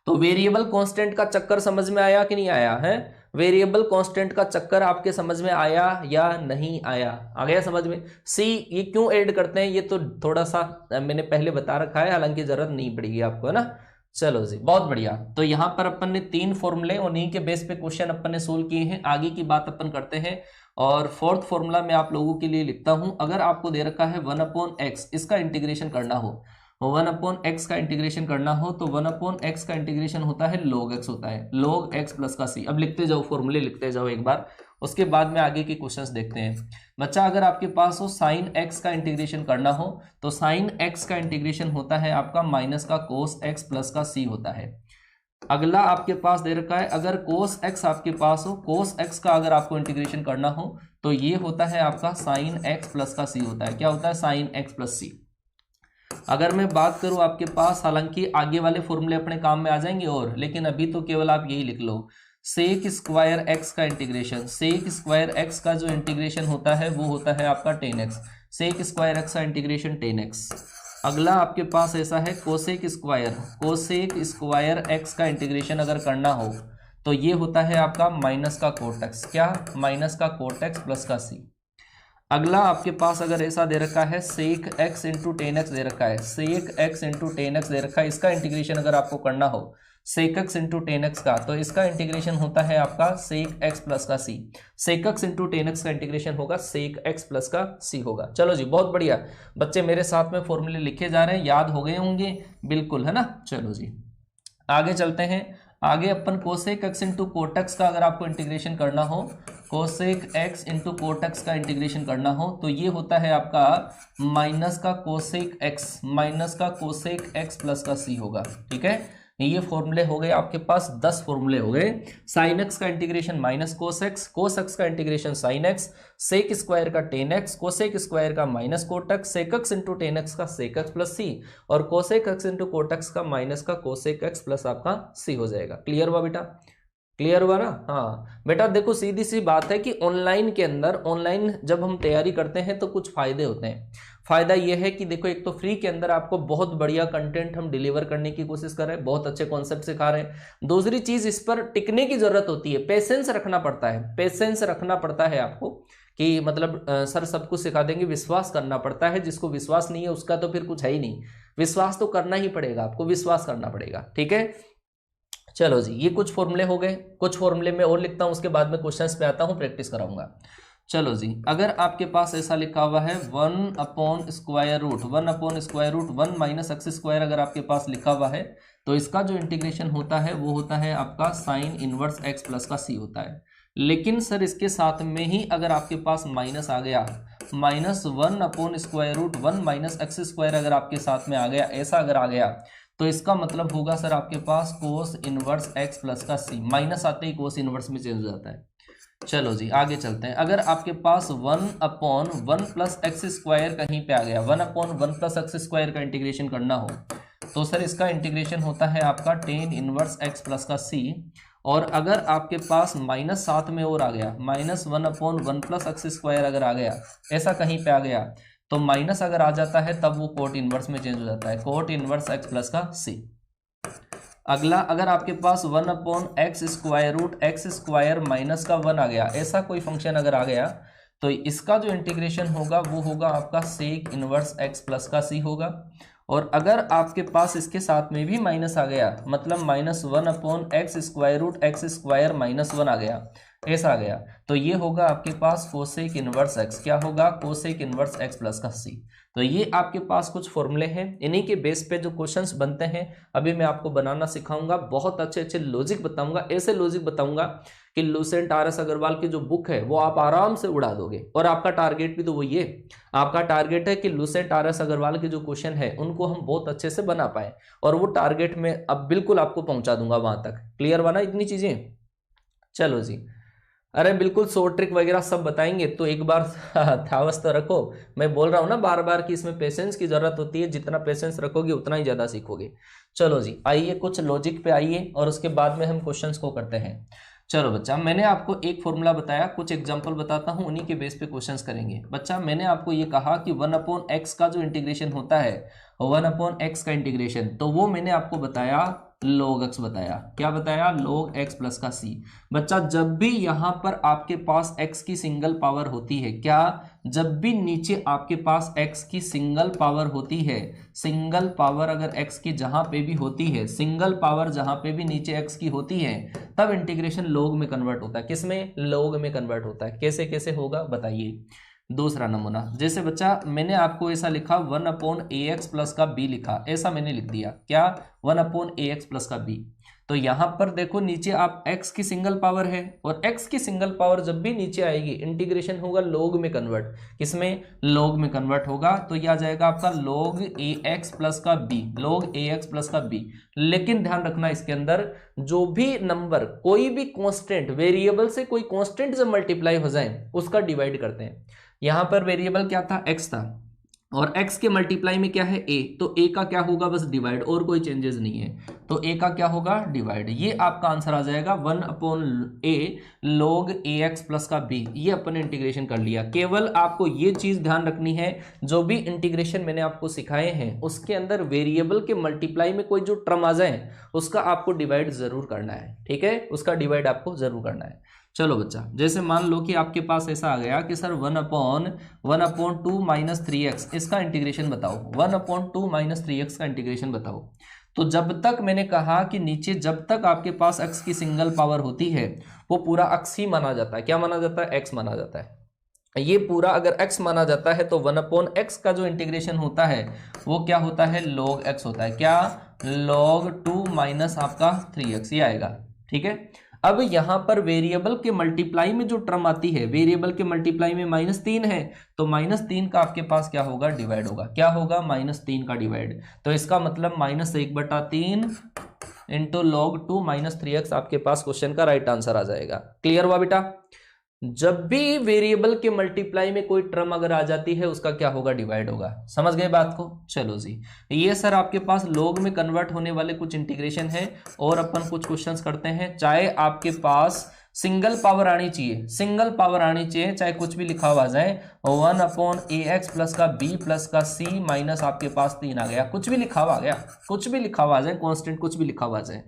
तो वेरिएबल कांस्टेंट का चक्कर समझ में आया कि नहीं आया है, वेरिएबल कांस्टेंट का चक्कर आपके समझ में आया या नहीं आया, आ गया समझ में। सी ये क्यों ऐड करते हैं, ये तो थोड़ा सा मैंने पहले बता रखा है, हालांकि जरूरत नहीं पड़ेगी आपको, है ना। चलो जी, बहुत बढ़िया। तो यहाँ पर अपन ने 3 फॉर्मूले और इन्हीं के बेस पे क्वेश्चन अपन ने सोल्व किए हैं। आगे की बात अपन करते हैं, और 4th फॉर्मूला मैं आप लोगों के लिए लिखता हूं। अगर आपको दे रखा है 1/x, इसका इंटीग्रेशन करना हो, 1/x का इंटीग्रेशन करना हो, तो 1/x का इंटीग्रेशन होता है log x, होता है log x प्लस का c। अब लिखते जाओ, फॉर्मूले लिखते जाओ एक बार, उसके बाद में आगे के क्वेश्चंस देखते हैं। बच्चा अगर आपके पास हो साइन एक्स का इंटीग्रेशन करना हो तो साइन एक्स का इंटीग्रेशन होता है आपका माइनस का कोस एक्स प्लस का सी होता है। अगला आपके पास दे रखा है अगर कोस एक्स आपके पास हो, कोस एक्स का अगर आपको इंटीग्रेशन करना हो तो ये होता है आपका साइन एक्स प्लस का सी होता है। क्या होता है? साइन एक्स प्लस सी। अगर मैं बात करूं आपके पास, हालांकि आगे वाले फॉर्मूले अपने काम में आ जाएंगे और, लेकिन अभी तो केवल आप यही लिख लो सेक स्क्वायर एक्स का इंटीग्रेशन। सेक स्क्वायर एक्स का जो इंटीग्रेशन होता है वो होता है आपका tan x. Sec square x का इंटीग्रेशन टेन एक्स। अगला आपके पास ऐसा है कोसेक स्क्वायर एक्स का इंटीग्रेशन अगर करना हो तो ये होता है आपका माइनस का कोट एक्स। क्या? माइनस का कोट एक्स प्लस का सी। अगला आपके पास अगर ऐसा दे रखा है sec x into tan x दे रखा है, sec x into tan x दे रखा है, इसका इंटीग्रेशन अगर आपको करना हो sec x into tan x का, तो इसका इंटीग्रेशन होता है आपका सेक एक्स प्लस का C. Sec x into tan x का इंटीग्रेशन होगा सेक एक्स प्लस का सी होगा। चलो जी, बहुत बढ़िया बच्चे, मेरे साथ में फॉर्मूले लिखे जा रहे हैं, याद हो गए होंगे बिल्कुल, है ना। चलो जी आगे चलते हैं। आगे अपन कोसेक एक्स इंटू कोटेक्स का अगर आपको इंटीग्रेशन करना हो, कोसेक एक्स इंटू कोटेक्स का इंटीग्रेशन करना हो तो ये होता है आपका माइनस का कोसेक एक्स प्लस का सी होगा। ठीक है, ये फॉर्मूले हो गए आपके पास, 10 फॉर्मूले हो गए। साइन एक्स का इंटीग्रेशन माइनस कोस एक्स का integration sine x, sec square का टेन एक्स, कोसेक स्क्वायर का minus cot x, sec x into tan x का सेक एक्स प्लस सी, और कोसेक एक्स इंटू कोटेक्स का माइनस का cosec x plus आपका c हो जाएगा। क्लियर हुआ बेटा? क्लियर हुआ ना? हाँ बेटा, देखो सीधी सी बात है कि ऑनलाइन के अंदर, ऑनलाइन जब हम तैयारी करते हैं तो कुछ फायदे होते हैं। फायदा यह है कि देखो, एक तो फ्री के अंदर आपको बहुत बढ़िया कंटेंट हम डिलीवर करने की कोशिश कर रहे हैं, बहुत अच्छे कॉन्सेप्ट सिखा रहे हैं। दूसरी चीज, इस पर टिकने की जरूरत होती है, पेशेंस रखना पड़ता है, पेशेंस रखना पड़ता है आपको कि मतलब सर सब कुछ सिखा देंगे, विश्वास करना पड़ता है। जिसको विश्वास नहीं है उसका तो फिर कुछ है ही नहीं, विश्वास तो करना ही पड़ेगा, आपको विश्वास करना पड़ेगा। ठीक है, चलो जी, ये कुछ फॉर्मूले हो गए, कुछ फॉर्मूले में और लिखता हूं, उसके बाद में क्वेश्चंस पे आता हूं, प्रैक्टिस कराऊंगा। चलो जी, अगर आपके पास ऐसा लिखा हुआ है 1 upon square root 1 minus x square अगर आपके पास लिखा हुआ है तो इसका जो इंटीग्रेशन होता है वो होता है आपका साइन इनवर्स एक्स प्लस का सी होता है। लेकिन सर इसके साथ में ही अगर आपके पास माइनस आ गया, minus 1 upon square root 1 minus x square अगर आपके साथ में आ गया, ऐसा अगर आ गया तो इसका मतलब होगा सर आपके पास कोस इनवर्स एक्स प्लस का सी। माइनस आते ही कोस इनवर्स में चेंज हो जाता है। चलो जी आगे चलते हैं। अगर आपके पास 1 अपॉन 1 प्लस एक्स स्क्वायर कहीं पे आ गया, 1 अपॉन 1 प्लस एक्स स्क्वायर का इंटीग्रेशन करना हो तो सर इसका इंटीग्रेशन होता है आपका टेन इनवर्स एक्स प्लस का सी। और अगर आपके पास माइनस साथ में और आ गया, minus 1 upon 1 plus x square अगर आ गया, ऐसा कहीं पे आ गया तो माइनस अगर आ जाता है तब वो कोट इनवर्स में चेंज हो जाता है, कोट इनवर्स एक्स प्लस का सी। अगला, अगर आपके पास 1 upon x square root x square minus का 1 आ गया, ऐसा कोई फंक्शन अगर आ गया तो इसका जो इंटीग्रेशन होगा वो होगा आपका सेक इनवर्स एक्स प्लस का सी होगा। और अगर आपके पास इसके साथ में भी माइनस आ गया, मतलब minus 1 upon x square root x square minus 1 आ गया, ऐसा आ गया तो ये होगा आपके पास कोसेक इनवर्स एक्स। क्या होगा? कोसेक इनवर्स एक्स प्लस का सी। तो ये आपके पास कुछ फॉर्मूले हैं, इन्हीं के बेस पे जो क्वेश्चंस बनते हैं अभी मैं आपको बनाना सिखाऊंगा। बहुत अच्छे अच्छे लॉजिक बताऊंगा, ऐसे लॉजिक बताऊंगा कि लुसेंट RS अग्रवाल की जो बुक है वो आप आराम से उड़ा दोगे। और आपका टारगेट भी तो वही है, आपका टारगेट है कि लुसेंट RS अग्रवाल के जो क्वेश्चन है उनको हम बहुत अच्छे से बना पाए, और वो टारगेट में अब बिल्कुल आपको पहुंचा दूंगा वहां तक। क्लियर बना इतनी चीजें? चलो जी, अरे बिल्कुल शॉर्ट ट्रिक वगैरह सब बताएंगे, तो एक बार थावस तो रखो। मैं बोल रहा हूँ ना बार बार कि इसमें पेशेंस की जरूरत होती है, जितना पेशेंस रखोगे उतना ही ज्यादा सीखोगे। चलो जी आइए कुछ लॉजिक पे आइए और उसके बाद में हम क्वेश्चंस को करते हैं। चलो बच्चा, मैंने आपको एक फॉर्मूला बताया, कुछ एग्जांपल बताता हूं, उन्हीं के बेस पे क्वेश्चंस करेंगे। बच्चा मैंने आपको ये कहा कि 1 अपॉन एक्स का जो इंटीग्रेशन होता है, 1 अपॉन एक्स का इंटीग्रेशन, तो वो मैंने आपको बताया log x बताया। क्या बताया? log x प्लस का c। बच्चा जब भी यहां पर आपके पास x की सिंगल पावर होती है, क्या जब भी नीचे आपके पास x की सिंगल पावर होती है, सिंगल पावर अगर x की जहां पे भी होती है, सिंगल पावर जहां पे भी नीचे x की होती है, तब इंटीग्रेशन log में कन्वर्ट होता है। किसमें? log में कन्वर्ट होता है। कैसे कैसे होगा बताइए। दूसरा नमूना, जैसे बच्चा मैंने आपको ऐसा लिखा 1 अपॉन ए एक्स प्लस का बी लिखा, ऐसा मैंने लिख दिया। क्या? 1 अपॉन ए एक्स प्लस का बी। तो यहां पर देखो नीचे आप x की सिंगल पावर है, और x की सिंगल पावर जब भी नीचे आएगी इंटीग्रेशन होगा log में कन्वर्ट, किसमें, log में कन्वर्ट होगा। तो यह आ जाएगा आपका log ax प्लस का b, log ax प्लस का b। लेकिन ध्यान रखना इसके अंदर जो भी नंबर, कोई भी कांस्टेंट, वेरिएबल से कोई कांस्टेंट जब मल्टीप्लाई हो जाए उसका डिवाइड करते हैं। यहां पर वेरिएबल क्या था, x था, और x के मल्टीप्लाई में क्या है, a, तो a का क्या होगा, बस डिवाइड, और कोई चेंजेस नहीं है, तो a का क्या होगा, डिवाइड। ये आपका आंसर आ जाएगा 1/a log ax प्लस का b। ये अपन इंटीग्रेशन कर लिया। केवल आपको ये चीज ध्यान रखनी है, जो भी इंटीग्रेशन मैंने आपको सिखाए हैं उसके अंदर वेरिएबल के मल्टीप्लाई में कोई जो टर्म आ जाए उसका आपको डिवाइड जरूर करना है, ठीक है, उसका डिवाइड आपको जरूर करना है। चलो बच्चा, जैसे मान लो कि आपके पास ऐसा आ गया कि सर 1/2 माइनस 3x, इसका इंटीग्रेशन बताओ, 1/2 माइनस 3x का इंटीग्रेशन बताओ। तो जब तक मैंने कहा कि नीचे जब तक आपके पास x की सिंगल पावर होती है वो पूरा x ही माना जाता है। क्या माना जाता है, x माना जाता है। ये पूरा अगर x माना जाता है तो 1/x का जो इंटीग्रेशन होता है वो क्या होता है, log x होता है। क्या, log 2 माइनस आपका 3x, ये आएगा, ठीक है। अब यहां पर वेरिएबल के मल्टीप्लाई में जो टर्म आती है, वेरिएबल के मल्टीप्लाई में -3 है, तो -3 का आपके पास क्या होगा, डिवाइड होगा। क्या होगा, -3 का डिवाइड। तो इसका मतलब -1/3 इंटू log 2 माइनस 3x आपके पास क्वेश्चन का राइट आंसर आ जाएगा। क्लियर हुआ बेटा। जब भी वेरिएबल के मल्टीप्लाई में कोई टर्म अगर आ जाती है उसका क्या होगा, डिवाइड होगा। समझ गए बात को। चलो जी, ये सर आपके पास log में कन्वर्ट होने वाले कुछ इंटीग्रेशन है, और अपन कुछ क्वेश्चंस करते हैं। चाहे आपके पास सिंगल पावर आनी चाहिए, सिंगल पावर आनी चाहिए, चाहे कुछ भी लिखा हुआ जाए, 1/ax प्लस का b प्लस का c माइनस आपके पास 3 आ गया, कुछ भी लिखा हुआ आ गया, कुछ भी लिखा हुआ आ जाए, कॉन्स्टेंट कुछ भी लिखा हुआ आ जाए।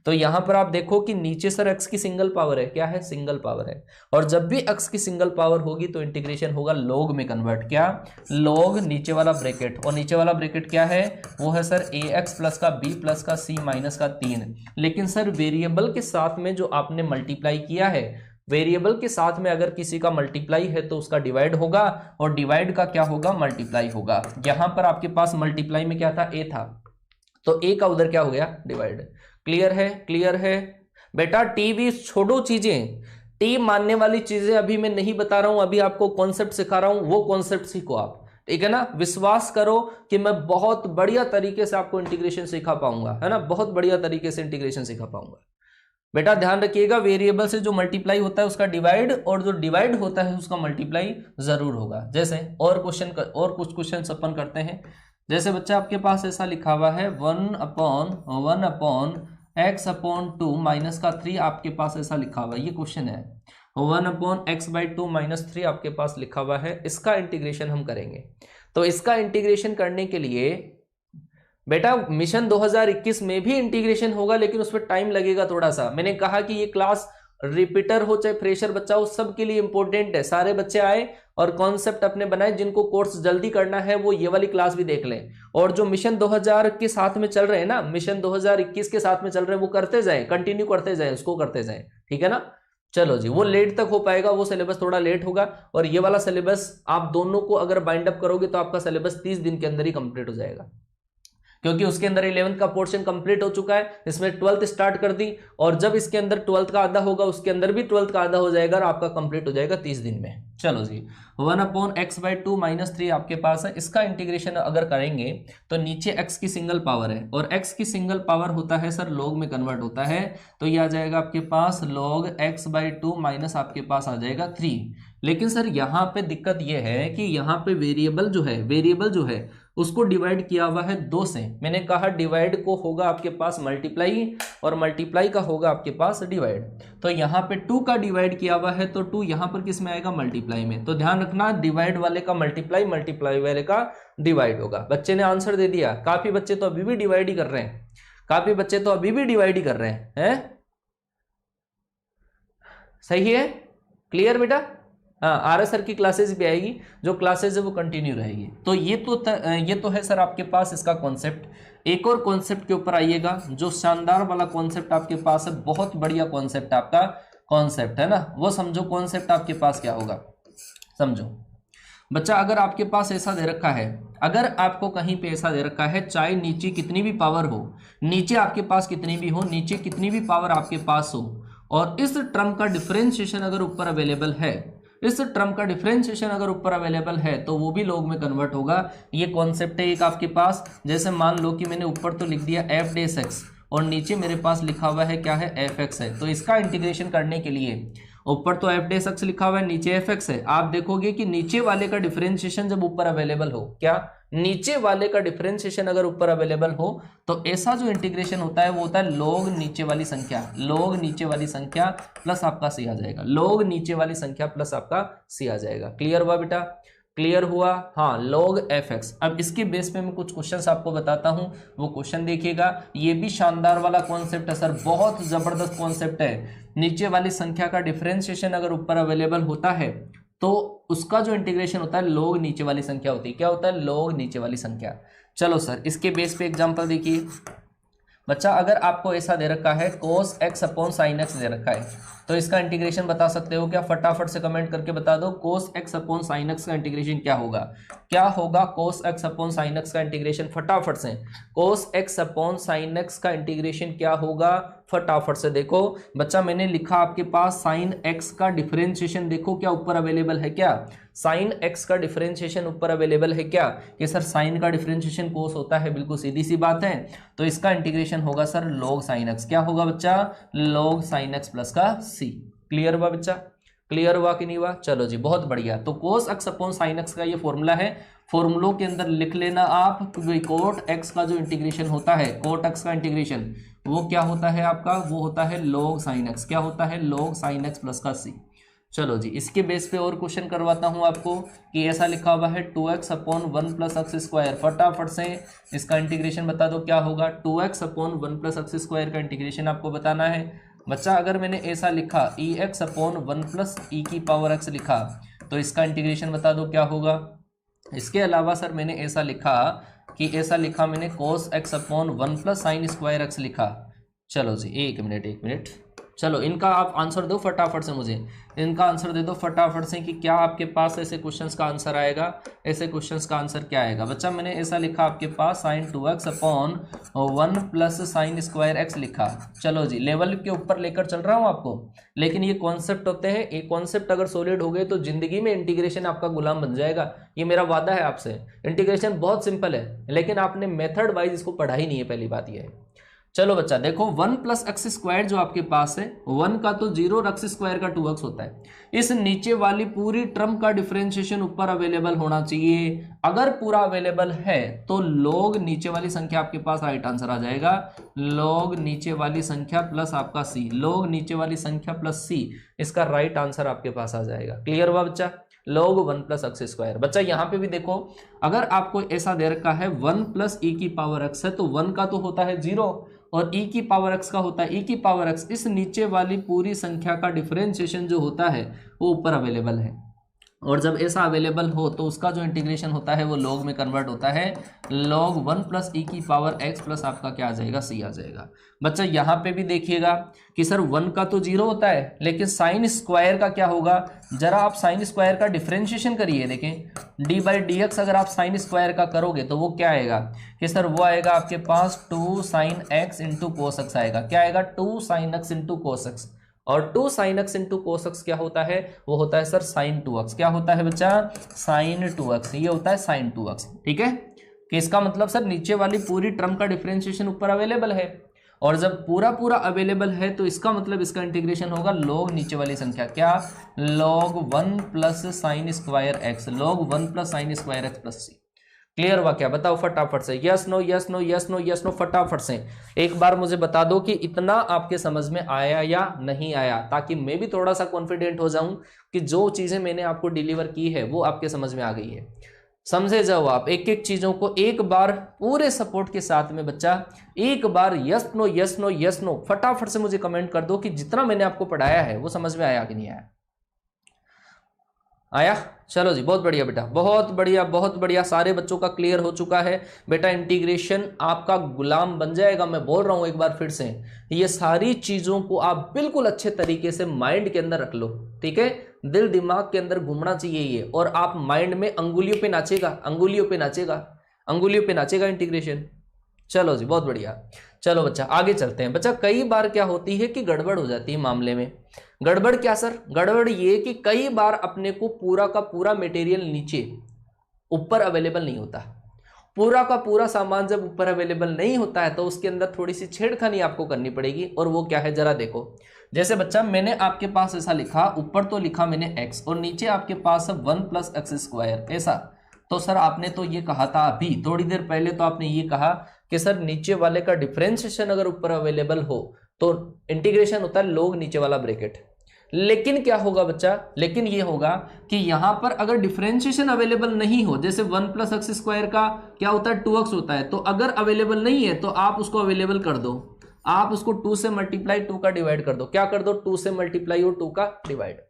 तो यहां पर आप देखो कि नीचे सर x की सिंगल पावर है, क्या है, सिंगल पावर है, और जब भी x की सिंगल पावर होगी तो इंटीग्रेशन होगा log में कन्वर्ट। क्या, log नीचे वाला ब्रैकेट, और नीचे वाला ब्रैकेट क्या है, वो है सर ax प्लस का b प्लस का c माइनस का 3। लेकिन सर वेरिएबल के साथ में जो आपने मल्टीप्लाई किया है, वेरिएबल के साथ में अगर किसी का मल्टीप्लाई है तो उसका डिवाइड होगा, और डिवाइड का क्या होगा, मल्टीप्लाई होगा। यहां पर आपके पास मल्टीप्लाई में क्या था, a था, तो a का उधर क्या हो गया, डिवाइड। क्लियर है, क्लियर है बेटा। टी भी छोड़ो चीजें, टी मानने वाली चीजें अभी मैं नहीं बता रहा हूं, अभी आपको कॉन्सेप्ट सिखा रहा हूं, वो कॉन्सेप्ट सीखो आप, ठीक है ना। विश्वास करो कि मैं बहुत बढ़िया तरीके से आपको इंटीग्रेशन सिखा पाऊंगा, है ना, बहुत बढ़िया तरीके से इंटीग्रेशन सिखा पाऊंगा। बेटा ध्यान रखिएगा, वेरिएबल से जो मल्टीप्लाई होता है उसका डिवाइड, और जो डिवाइड होता है उसका मल्टीप्लाई जरूर होगा। जैसे और कुछ क्वेश्चन अपन करते हैं। जैसे बच्चा आपके पास ऐसा लिखा हुआ है 1/x/2 माइनस का 3 आपके पास ऐसा लिखा हुआ है, ये क्वेश्चन है। 1/x/2 माइनस 3 आपके पास लिखा हुआ है, इसका इंटीग्रेशन हम करेंगे। तो इसका इंटीग्रेशन करने के लिए बेटा मिशन 2021 में भी इंटीग्रेशन होगा, लेकिन उस पर टाइम लगेगा थोड़ा सा। मैंने कहा कि ये क्लास रिपीटर हो चाहे फ्रेशर बच्चा हो, सब के लिए इंपॉर्टेंट है। सारे बच्चे आए और कॉन्सेप्ट अपने बनाए, जिनको कोर्स जल्दी करना है वो ये वाली क्लास भी देख लें, और जो मिशन 2000 के साथ में चल रहे हैं ना, मिशन 2021 के साथ में चल रहे हैं, वो करते जाए, कंटिन्यू करते जाए, उसको करते जाए, ठीक है ना। चलो जी, वो लेट तक हो पाएगा, वो सिलेबस थोड़ा लेट होगा, और ये वाला सिलेबस आप दोनों को अगर बाइंड अप करोगे तो आपका सिलेबस 30 दिन के अंदर ही कंप्लीट हो जाएगा, क्योंकि उसके अंदर 11th का पोर्शन कंप्लीट हो चुका है, इसमें 12th स्टार्ट कर दी, और जब इसके अंदर 12th का आधा होगा उसके अंदर भी 12th का आधा हो जाएगा, और आपका कंप्लीट हो जाएगा 30 दिन में। चलो जी, 1/x/2 माइनस 3 आपके पास है, इसका इंटीग्रेशन अगर करेंगे तो नीचे x की सिंगल पावर है, और x की सिंगल पावर होता है सर log में कन्वर्ट होता है, तो ये आ जाएगा आपके पास log x/2 माइनस आपके पास आ जाएगा 3। लेकिन सर यहाँ पे दिक्कत ये है कि यहाँ पे वेरिएबल जो है उसको डिवाइड किया हुआ है 2 से। मैंने कहा डिवाइड को होगा आपके पास मल्टीप्लाई, और मल्टीप्लाई का होगा आपके पास डिवाइड। तो यहाँ पे 2 का डिवाइड किया हुआ है, तो 2 यहाँ पर किस में आएगा, मल्टीप्लाई में। तो ध्यान रखना, डिवाइड वाले का मल्टीप्लाई, मल्टीप्लाई वाले का डिवाइड होगा। बच्चे ने आंसर दे दिया। काफी बच्चे तो अभी भी डिवाइड ही कर रहे हैं, काफी बच्चे तो अभी भी डिवाइड ही कर रहे हैं। सही है, क्लियर बेटा। हाँ, RS सर की क्लासेस भी आएगी, जो क्लासेस है वो कंटिन्यू रहेगी। तो ये तो है सर आपके पास इसका कॉन्सेप्ट। एक और कॉन्सेप्ट के ऊपर आइएगा, जो शानदार वाला कॉन्सेप्ट आपके पास है, बहुत बढ़िया कॉन्सेप्ट आपका कॉन्सेप्ट है ना, वो समझो। कॉन्सेप्ट आपके पास क्या होगा, समझो। बच्चा अगर आपके पास ऐसा दे रखा है, अगर आपको कहीं पे ऐसा दे रखा है, चाहे नीचे कितनी भी पावर हो, नीचे आपके पास कितनी भी हो, नीचे कितनी भी पावर आपके पास हो, और इस टर्म का डिफरेंशिएशन अगर ऊपर अवेलेबल है, इस टर्म का डिफरेंशिएशन अगर ऊपर अवेलेबल है तो वो भी लॉग में कन्वर्ट होगा। ये कॉन्सेप्ट है एक आपके पास। जैसे मान लो कि मैंने ऊपर तो लिख दिया एफ डेस एक्स और नीचे मेरे पास लिखा हुआ है क्या है, एफ एक्स है। तो इसका इंटीग्रेशन करने के लिए ऊपर तो एफ डेस एक्स लिखा हुआ है, नीचे एफ एक्स है। आप देखोगे कि नीचे वाले का डिफरेंशिएशन जब ऊपर अवेलेबल हो, क्या नीचे वाले का डिफरेंशिएशन अगर ऊपर अवेलेबल हो तो ऐसा जो इंटीग्रेशन होता है वो होता है log नीचे वाली संख्या, log नीचे वाली संख्या प्लस आपका सी आ जाएगा, log नीचे वाली संख्या प्लस आपका सी आ जाएगा। क्लियर हुआ बेटा? क्लियर हुआ? हाँ, log एफ एक्स। अब इसके बेस पे मैं कुछ क्वेश्चंस आपको बताता हूं, वो क्वेश्चन देखिएगा। ये भी शानदार वाला कॉन्सेप्ट है सर, बहुत जबरदस्त कॉन्सेप्ट है। नीचे वाली संख्या का डिफरेंशिएशन अगर ऊपर अवेलेबल होता है तो उसका जो इंटीग्रेशन होता है log नीचे वाली संख्या होती है। क्या होता है? log नीचे वाली संख्या। चलो सर इसके बेस पे एग्जांपल देखिए। बच्चा अगर आपको ऐसा दे रखा है cos x upon sin x दे रखा है तो इसका इंटीग्रेशन बता सकते हो क्या? फटाफट से कमेंट करके बता दो cos x upon sin x का इंटीग्रेशन क्या होगा? क्या होगा cos x upon sin x का इंटीग्रेशन? फटाफट से cos x upon sin x का इंटीग्रेशन क्या होगा? फटाफट से देखो बच्चा, मैंने लिखा आपके पास sin x का डिफरेंशिएशन, देखो क्या ऊपर अवेलेबल है क्या? sin x का डिफरेंशिएशन ऊपर अवेलेबल है क्या? कि सर sin का डिफरेंशिएशन cos होता है, बिल्कुल सीधी सी बात है। तो इसका इंटीग्रेशन होगा सर log sin x। क्या होगा बच्चा? log sin x प्लस का c। क्लियर हुआ बच्चा? क्लियर हुआ कि नहीं हुआ? चलो जी बहुत बढ़िया। तो cos x upon sin x का ये फॉर्मूला है, फॉर्मूलों के अंदर लिख लेना आप। कोट x का जो इंटीग्रेशन होता है, कोट x का इंटीग्रेशन वो क्या होता है आपका? वो होता है log sin x। क्या होता है? log sin x प्लस का c। चलो जी इसके बेस पे और क्वेश्चन करवाता हूं आपको कि ऐसा लिखा हुआ है 2x upon 1 plus x square. फटाफट से इसका इंटीग्रेशन बता दो क्या होगा? 2x upon 1 plus x square का इंटीग्रेशन आपको बताना है। बच्चा अगर मैंने ऐसा लिखा ex अपॉन 1 प्लस ई की पावर x लिखा तो इसका इंटीग्रेशन बता दो क्या होगा? इसके अलावा सर मैंने ऐसा लिखा कि ऐसा लिखा मैंने cos x upon 1 plus sine square x लिखा। चलो जी एक मिनट, चलो इनका आप आंसर दो फटाफट से, मुझे इनका आंसर दे दो फटाफट से कि क्या आपके पास ऐसे क्वेश्चंस का आंसर आएगा। ऐसे क्वेश्चंस का आंसर क्या आएगा? बच्चा मैंने ऐसा लिखा आपके पास sine 2x upon 1 plus sine square x लिखा। चलो जी लेवल के ऊपर लेकर चल रहा हूँ आपको, लेकिन ये कॉन्सेप्ट होते हैं, ये कॉन्सेप्ट अगर सॉलिड हो गए तो जिंदगी में इंटीग्रेशन आपका गुलाम बन जाएगा। ये मेरा वादा है आपसे। इंटीग्रेशन बहुत सिंपल है लेकिन आपने मेथड वाइज इसको पढ़ा ही नहीं है, पहली बात यह है। चलो बच्चा देखो 1 प्लस एक्स स्क्वायर जो आपके पास है, 1 का तो 0 और एक्स स्क्वायर का 2x होता है। इस नीचे वाली पूरी टर्म का डिफरेंशिएशन ऊपर अवेलेबल होना चाहिए। अगर पूरा अवेलेबल है तो log नीचे वाली संख्या आपके पास राइट आंसर आ जाएगा। log नीचे वाली संख्या प्लस आपका c, log नीचे वाली संख्या प्लस c, इसका राइट आंसर आपके पास आ जाएगा। क्लियर हुआ बच्चा? log 1 plus x square. बच्चा यहाँ पे भी देखो, अगर आपको ऐसा दे रखा है 1 प्लस ई की पावर x है तो 1 का तो होता है 0 और e की पावर x का होता है e की पावर x। इस नीचे वाली पूरी संख्या का डिफरेंशिएशन जो होता है वो ऊपर अवेलेबल है, और जब ऐसा अवेलेबल हो तो उसका जो इंटीग्रेशन होता है वो log में कन्वर्ट होता है। log 1 प्लस ई की पावर x प्लस आपका क्या आ जाएगा? c आ जाएगा। बच्चा यहाँ पे भी देखिएगा कि सर 1 का तो 0 होता है लेकिन साइन स्क्वायर का क्या होगा? जरा आप साइन स्क्वायर का डिफरेंशिएशन करिए, देखें d बाई डी एक्स अगर आप साइन स्क्वायर का करोगे तो वो क्या आएगा कि सर वो आएगा आपके पास 2 sine x into cos x आएगा। क्या आएगा? 2 sine x into cos x. और 2 sine x into cos x क्या होता है? वो होता है सर साइन 2x। क्या होता है बच्चा? Sign 2x। ये होता है साइन 2x। ठीक है, कि इसका मतलब सर नीचे वाली पूरी टर्म का डिफरेंशिएशन ऊपर अवेलेबल है, और जब पूरा पूरा अवेलेबल है तो इसका मतलब इसका इंटीग्रेशन होगा log नीचे वाली संख्या। क्या? log 1 plus sine square x, log 1 plus sine square x plus c। Clear हुआ क्या? बताओ फटाफट से, yes no yes no yes no yes no, फटाफट से एक बार मुझे बता दो कि इतना आपके समझ में आया या नहीं आया, ताकि मैं भी थोड़ा सा कॉन्फिडेंट हो जाऊं कि जो चीजें मैंने आपको डिलीवर की है वो आपके समझ में आ गई है। समझे जाओ आप एक एक चीजों को एक बार पूरे सपोर्ट के साथ में। बच्चा एक बार yes no yes no yes no फटाफट से मुझे कमेंट कर दो कि जितना मैंने आपको पढ़ाया है वो समझ में आया कि नहीं आया। आया? चलो जी बहुत बढ़िया बेटा, बहुत बढ़िया बहुत बढ़िया। सारे बच्चों का क्लियर हो चुका है बेटा। इंटीग्रेशन आपका गुलाम बन जाएगा। मैं बोल रहा हूं एक बार फिर से, ये सारी चीजों को आप बिल्कुल अच्छे तरीके से माइंड के अंदर रख लो। ठीक है, दिल दिमाग के अंदर घूमना चाहिए ये, और आप माइंड में अंगुलियों पे नाचेगा, अंगुलियों पे नाचेगा, अंगुलियों पे नाचेगा इंटीग्रेशन। चलो जी बहुत बढ़िया। चलो बच्चा आगे चलते हैं। बच्चा कई बार क्या होती है कि गड़बड़ हो जाती है मामले में। गड़बड़ क्या सर? गड़बड़ ये कि कई बार अपने को पूरा का पूरा मटेरियल नीचे ऊपर अवेलेबल नहीं होता। पूरा का पूरा सामान जब ऊपर अवेलेबल नहीं होता है तो उसके अंदर थोड़ी सी छेड़खानी आपको करनी पड़ेगी, और वो क्या है जरा देखो। जैसे बच्चा मैंने आपके पास ऐसा लिखा, ऊपर तो लिखा मैंने x और नीचे आपके पास 1 + x², ऐसा। तो सर आपने तो ये कहा था अभी थोड़ी देर पहले, तो आपने ये कहा कि सर नीचे वाले का डिफरेंशिएशन अगर ऊपर अवेलेबल हो तो इंटीग्रेशन होता है log नीचे वाला ब्रैकेट। लेकिन क्या होगा बच्चा, लेकिन ये होगा कि यहां पर अगर डिफरेंशिएशन अवेलेबल नहीं हो, जैसे 1 + x² का क्या होता है 2x होता है, तो अगर अवेलेबल नहीं है तो आप उसको अवेलेबल कर दो, आप उसको 2 से मल्टीप्लाई 2 का डिवाइड कर दो। क्या कर दो? 2 से मल्टीप्लाई और 2 का डिवाइड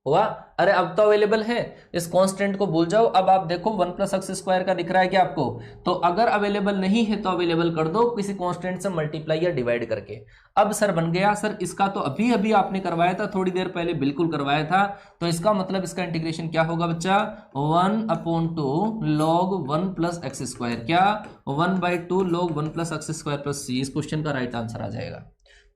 हुआ। अरे अब तो अवेलेबल है, इस कांस्टेंट को भूल जाओ। अब आप देखो 1 + x² का दिख रहा है क्या आपको? तो अगर अवेलेबल नहीं है तो अवेलेबल कर दो किसी कांस्टेंट से मल्टीप्लाई या डिवाइड करके। अब सर बन गया। सर इसका तो अभी अभी आपने करवाया था, थोड़ी देर पहले बिल्कुल करवाया था। तो इसका मतलब इसका इंटीग्रेशन क्या होगा बच्चा? 1/2 log 1 + x², क्या 1/2 log 1 + x² + c। इस क्वेश्चन का राइट आंसर आ जाएगा।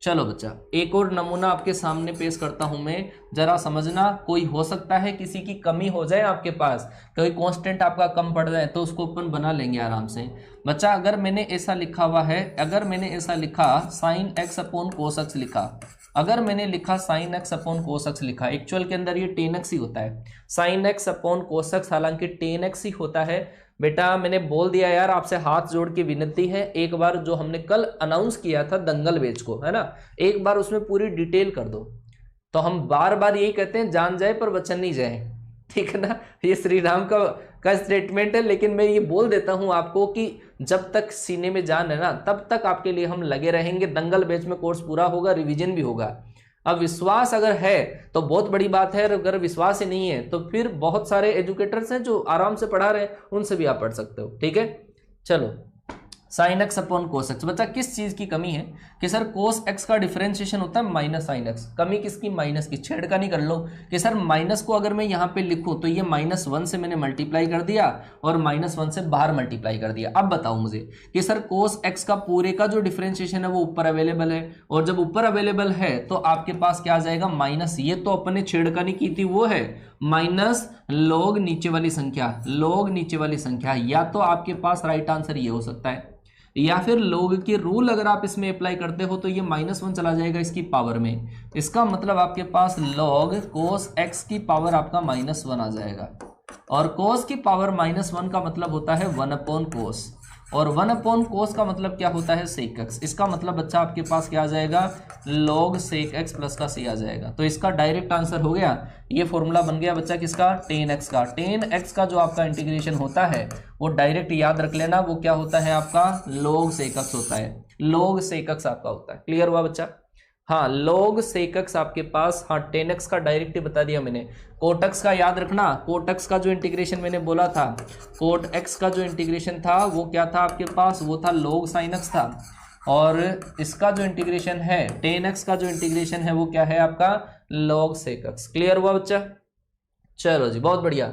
चलो बच्चा एक और नमूना आपके सामने पेश करता हूं मैं, जरा समझना। कोई हो सकता है किसी की कमी हो जाए आपके पास, कोई कांस्टेंट आपका कम पड़ जाए, तो उसको अपन बना लेंगे आराम से। बच्चा अगर मैंने ऐसा लिखा हुआ है, अगर मैंने ऐसा लिखा sin x/cos x लिखा, अगर मैंने लिखा sin x/cos x लिखा, एक्चुअल के अंदर ये tan x ही होता है। sin x/cos x हालांकि tan x ही होता है। बेटा मैंने बोल दिया यार, आपसे हाथ जोड़ के विनती है, एक बार जो हमने कल अनाउंस किया था दंगल बैच को, है ना, एक बार उसमें पूरी डिटेल कर दो। तो हम बार बार यही कहते हैं, जान जाए पर वचन नहीं जाए, ठीक है ना, ये श्री राम का स्टेटमेंट है। लेकिन मैं ये बोल देता हूं आपको कि जब तक सीने में जान है ना, तब तक आपके लिए हम लगे रहेंगे। दंगल बैच में कोर्स पूरा होगा, रिवीजन भी होगा। अब विश्वास अगर है तो बहुत बड़ी बात है, अगर विश्वास ही नहीं है तो फिर बहुत सारे एजुकेटर्स हैं जो आराम से पढ़ा रहे हैं, उनसे भी आप पढ़ सकते हो, ठीक है। चलो sin x/cos x। बच्चा किस चीज की कमी है कि सर cos x का डिफरेंशिएशन होता है -sin x। कमी किसकी? माइनस की। छेड़का नहीं कर लो कि सर माइनस को अगर मैं यहाँ पे लिखूं तो ये -1 से मैंने मल्टीप्लाई कर दिया और -1 से बाहर मल्टीप्लाई कर दिया। अब बताओ मुझे कि सर cos x का पूरे का जो डिफरेंशिएशन है वो ऊपर अवेलेबल है, और जब ऊपर अवेलेबल है तो आपके पास क्या आ जाएगा? माइनस, ये तो अपने छेड़का नहीं की थी वो है माइनस log नीचे वाली संख्या, log नीचे वाली संख्या। या तो आपके पास राइट आंसर ये हो सकता है, या फिर log के रूल अगर आप इसमें अप्लाई करते हो तो ये -1 चला जाएगा इसकी पावर में। इसका मतलब आपके पास log cos x की पावर आपका -1 आ जाएगा, और cos की पावर -1 का मतलब होता है 1/cos, और 1/cos का मतलब क्या होता है? sec x। इसका मतलब बच्चा आपके पास क्या आ जाएगा? log sec x प्लस का c आ जाएगा। तो इसका डायरेक्ट आंसर हो गया, ये फॉर्मूला बन गया बच्चा किसका? tan x का। tan x का जो आपका इंटीग्रेशन होता है वो डायरेक्ट याद रख लेना, वो क्या होता है आपका? log sec x होता है, log sec x आपका होता है। क्लियर हुआ बच्चा? हाँ log sec x आपके पास, हाँ tan x का डायरेक्ट ही बता दिया मैंने। cot x का याद रखना, cot x का जो इंटीग्रेशन मैंने बोला था, cot x का जो इंटीग्रेशन था वो क्या था आपके पास? वो था log sin x था। और इसका जो इंटीग्रेशन है tan x का जो इंटीग्रेशन है वो क्या है आपका? log sec x। क्लियर हुआ बच्चा? चलो जी बहुत बढ़िया,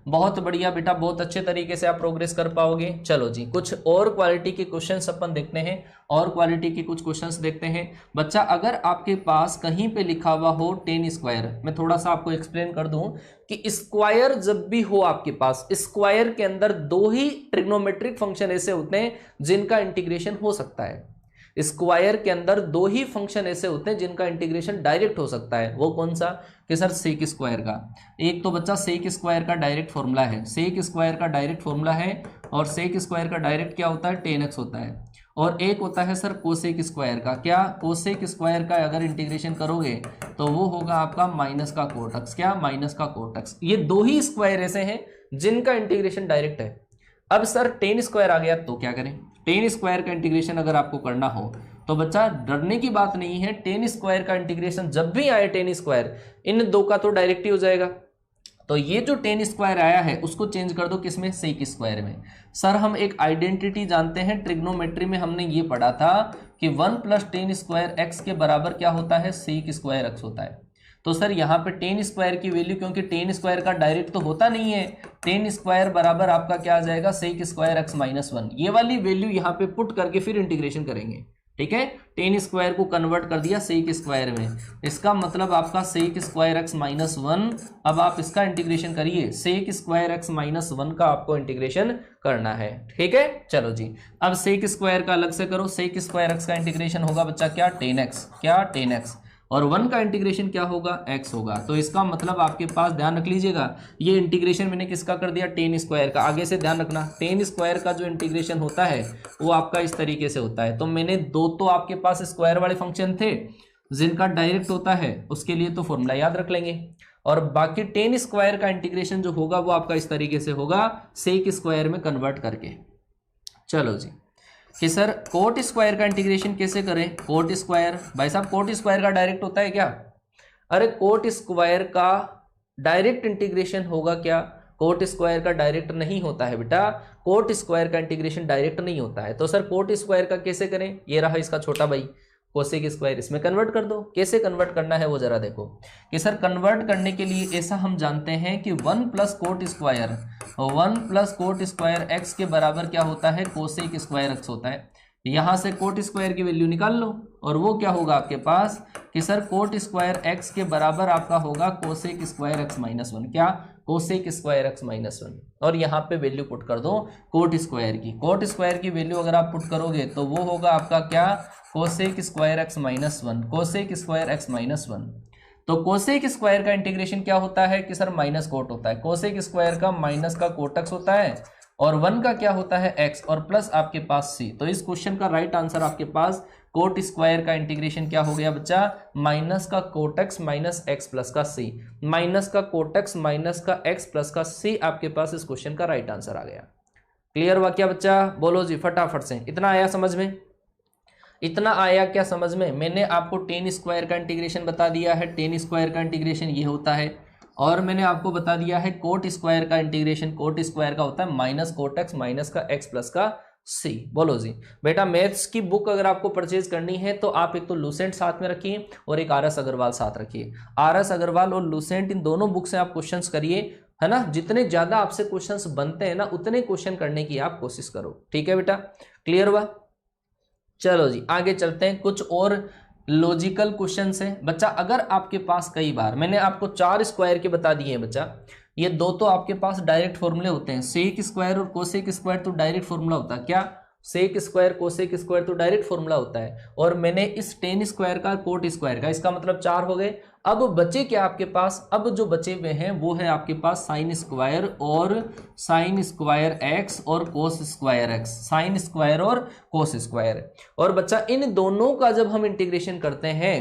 बहुत बढ़िया बेटा, बहुत अच्छे तरीके से आप प्रोग्रेस कर पाओगे। चलो जी कुछ और क्वालिटी के क्वेश्चंस अपन देखते हैं, और क्वालिटी के कुछ क्वेश्चंस देखते हैं। बच्चा अगर आपके पास कहीं पे लिखा हुआ हो tan स्क्वायर, मैं थोड़ा सा आपको एक्सप्लेन कर दूं कि स्क्वायर जब भी हो आपके पास, स्क्वायर के अंदर दो ही ट्रिग्नोमेट्रिक फंक्शन ऐसे होते हैं जिनका इंटीग्रेशन हो सकता है। स्क्वायर के अंदर दो ही फंक्शन ऐसे होते हैं जिनका इंटीग्रेशन डायरेक्ट हो सकता है। वो कौन सा? कि सर सेक स्क्वायर का। एक तो बच्चा सेक स्क्वायर का डायरेक्ट फॉर्मूला है, सेक स्क्वायर का डायरेक्ट फॉर्मूला है, और सेक स्क्वायर का डायरेक्ट क्या होता है? tan x होता है। और एक होता है सर कोसेक स्क्वायर का। क्या? कोसेक स्क्वायर का अगर इंटीग्रेशन करोगे तो वो होगा आपका माइनस का कोट x। क्या? माइनस का कोट x। ये दो ही स्क्वायर ऐसे हैं जिनका इंटीग्रेशन डायरेक्ट है। अब सर tan स्क्वायर आ गया तो क्या करें? tan स्क्वायर का इंटीग्रेशन अगर आपको करना हो तो बच्चा डरने की बात नहीं है, tan स्क्वायर का इंटीग्रेशन जब भी आए tan स्क्वायर, इन दो का तो डायरेक्ट ही हो जाएगा। तो ये जो tan स्क्वायर आया है उसको चेंज कर दो किसमें? सेक स्क्वायर में। सर हम एक आइडेंटिटी जानते हैं, ट्रिग्नोमेट्री में हमने ये पढ़ा था कि 1 + tan स्क्वायर x के बराबर क्या होता है? सेक स्क्वायर x होता है। तो सर यहाँ पे टेन स्क्वायर की वैल्यू, क्योंकि टेन स्क्वायर का डायरेक्ट तो होता नहीं है, टेन स्क्वायर बराबर आपका क्या आ जाएगा sec square x minus one. ये वाली वैल्यू यहाँ पे पुट करके फिर इंटीग्रेशन करेंगे, ठीक है। टेन स्क्वायर को कन्वर्ट कर दिया सेक स्क्वायर में, इसका मतलब आपका sec square x minus one. अब आप इसका इंटीग्रेशन करिए, sec square x minus one का आपको इंटीग्रेशन करना है, ठीक है। चलो जी, अब सेक स्क्वायर का अलग से करो। सेक स्क्वायर एक्स का इंटीग्रेशन होगा बच्चा क्या, टेन एक्स, क्या टेन एक्स, और वन का इंटीग्रेशन क्या होगा, एक्स होगा। तो इसका मतलब आपके पास ध्यान रख लीजिएगा, ये इंटीग्रेशन मैंने किसका कर दिया, टेन स्क्वायर का। आगे से ध्यान रखना, टेन स्क्वायर का जो इंटीग्रेशन होता है वो आपका इस तरीके से होता है। तो मैंने दो तो आपके पास स्क्वायर वाले फंक्शन थे जिनका डायरेक्ट होता है, उसके लिए तो फॉर्मूला याद रख लेंगे, और बाकी टेन स्क्वायर का इंटीग्रेशन जो होगा वो आपका इस तरीके से होगा, सेक स्क्वायर में कन्वर्ट करके। चलो जी, कि सर कोट स्क्वायर का इंटीग्रेशन कैसे करें। कोट स्क्वायर, भाई साहब कोट स्क्वायर का डायरेक्ट होता है क्या, अरे कोट स्क्वायर का डायरेक्ट इंटीग्रेशन होगा क्या, कोट स्क्वायर का डायरेक्ट नहीं होता है बेटा, कोट स्क्वायर का इंटीग्रेशन डायरेक्ट नहीं होता है। तो सर कोट स्क्वायर का कैसे करें, ये रहा इसका छोटा भाई कोसेक स्क्वायर, इसमें कन्वर्ट कर दो। कैसे कन्वर्ट करना है वो जरा देखो, कि सर कन्वर्ट करने के लिए ऐसा हम जानते हैं कि one plus coat square, one plus coat square x के बराबर क्या होता है, कोसेक स्क्वायर एक्स होता है। यहाँ से कोट स्क्वायर की वैल्यू निकाल लो, और वो क्या होगा आपके पास, कि सर कोट स्क्वायर एक्स के बराबर आपका होगा cosec square x minus one, क्या, cosec square x minus one. और यहाँ पे वैल्यू पुट कर दो कोट स्क्वायर की। कोट स्क्वायर की वैल्यू अगर आप पुट करोगे तो वो होगा आपका क्या, cosec square x minus one, cosec square x minus one. तो कोसेक स्क्वायर का इंटीग्रेशन क्या होता है कि सर माइनस कोट होता है, कोसेक स्क्वायर का माइनस का कोट एक्स होता है, और वन का क्या होता है एक्स, और प्लस आपके पास सी। तो इस क्वेश्चन का राइट आंसर आपके पास कोट स्क्वायर का इंटीग्रेशन क्या हो गया बच्चा, माइनस का cot x minus x plus का सी, माइनस का कोट एक्स माइनस का एक्स प्लस का सी आपके पास इस क्वेश्चन का राइट आंसर आ गया। क्लियर हुआ क्या बच्चा, बोलो जी फटाफट से। इतना आया समझ में, इतना आया क्या समझ में। मैंने आपको टेन स्क्वायर का इंटीग्रेशन बता दिया है, टेन स्क्वायर का इंटीग्रेशन ये होता है, और मैंने आपको बता दिया है कोट स्क्वायर का इंटीग्रेशन, कोट स्क्वायर का होता है माइनस कोट एक्स माइनस का एक्स प्लस का सी। बोलो जी बेटा, मैथ्स की बुक अगर आपको परचेज करनी है तो आप एक तो लूसेंट साथ में रखिए और एक आर एस अग्रवाल साथ रखिए। आर एस अग्रवाल और लूसेंट इन दोनों बुक से आप क्वेश्चंस करिए, है ना। जितने ज्यादा आपसे क्वेश्चंस बनते हैं ना उतने क्वेश्चन करने की आप कोशिश करो, ठीक है बेटा। क्लियर हुआ, चलो जी आगे चलते हैं। कुछ और लॉजिकल क्वेश्चन है बच्चा। अगर आपके पास कई बार मैंने आपको चार स्क्वायर के बता दिए हैं बच्चा, ये दो तो आपके पास डायरेक्ट फॉर्मूले होते हैं, सेक स्क्वायर और कोसेक स्क्वायर तो डायरेक्ट फॉर्मूला होता है, क्या, सेक स्क्वायर कोसेक स्क्वायर तो डायरेक्ट फॉर्मूला होता है, और मैंने इस टेन स्क्वायर का कोट स्क्वायर का, इसका मतलब चार हो गए। अब बचे क्या आपके पास, अब जो बचे हुए हैं वो है आपके पास साइन स्क्वायर और साइन स्क्वायर एक्स और cos square x, sine square और कोस स्क्वायर। और बच्चा इन दोनों का जब हम इंटीग्रेशन करते हैं,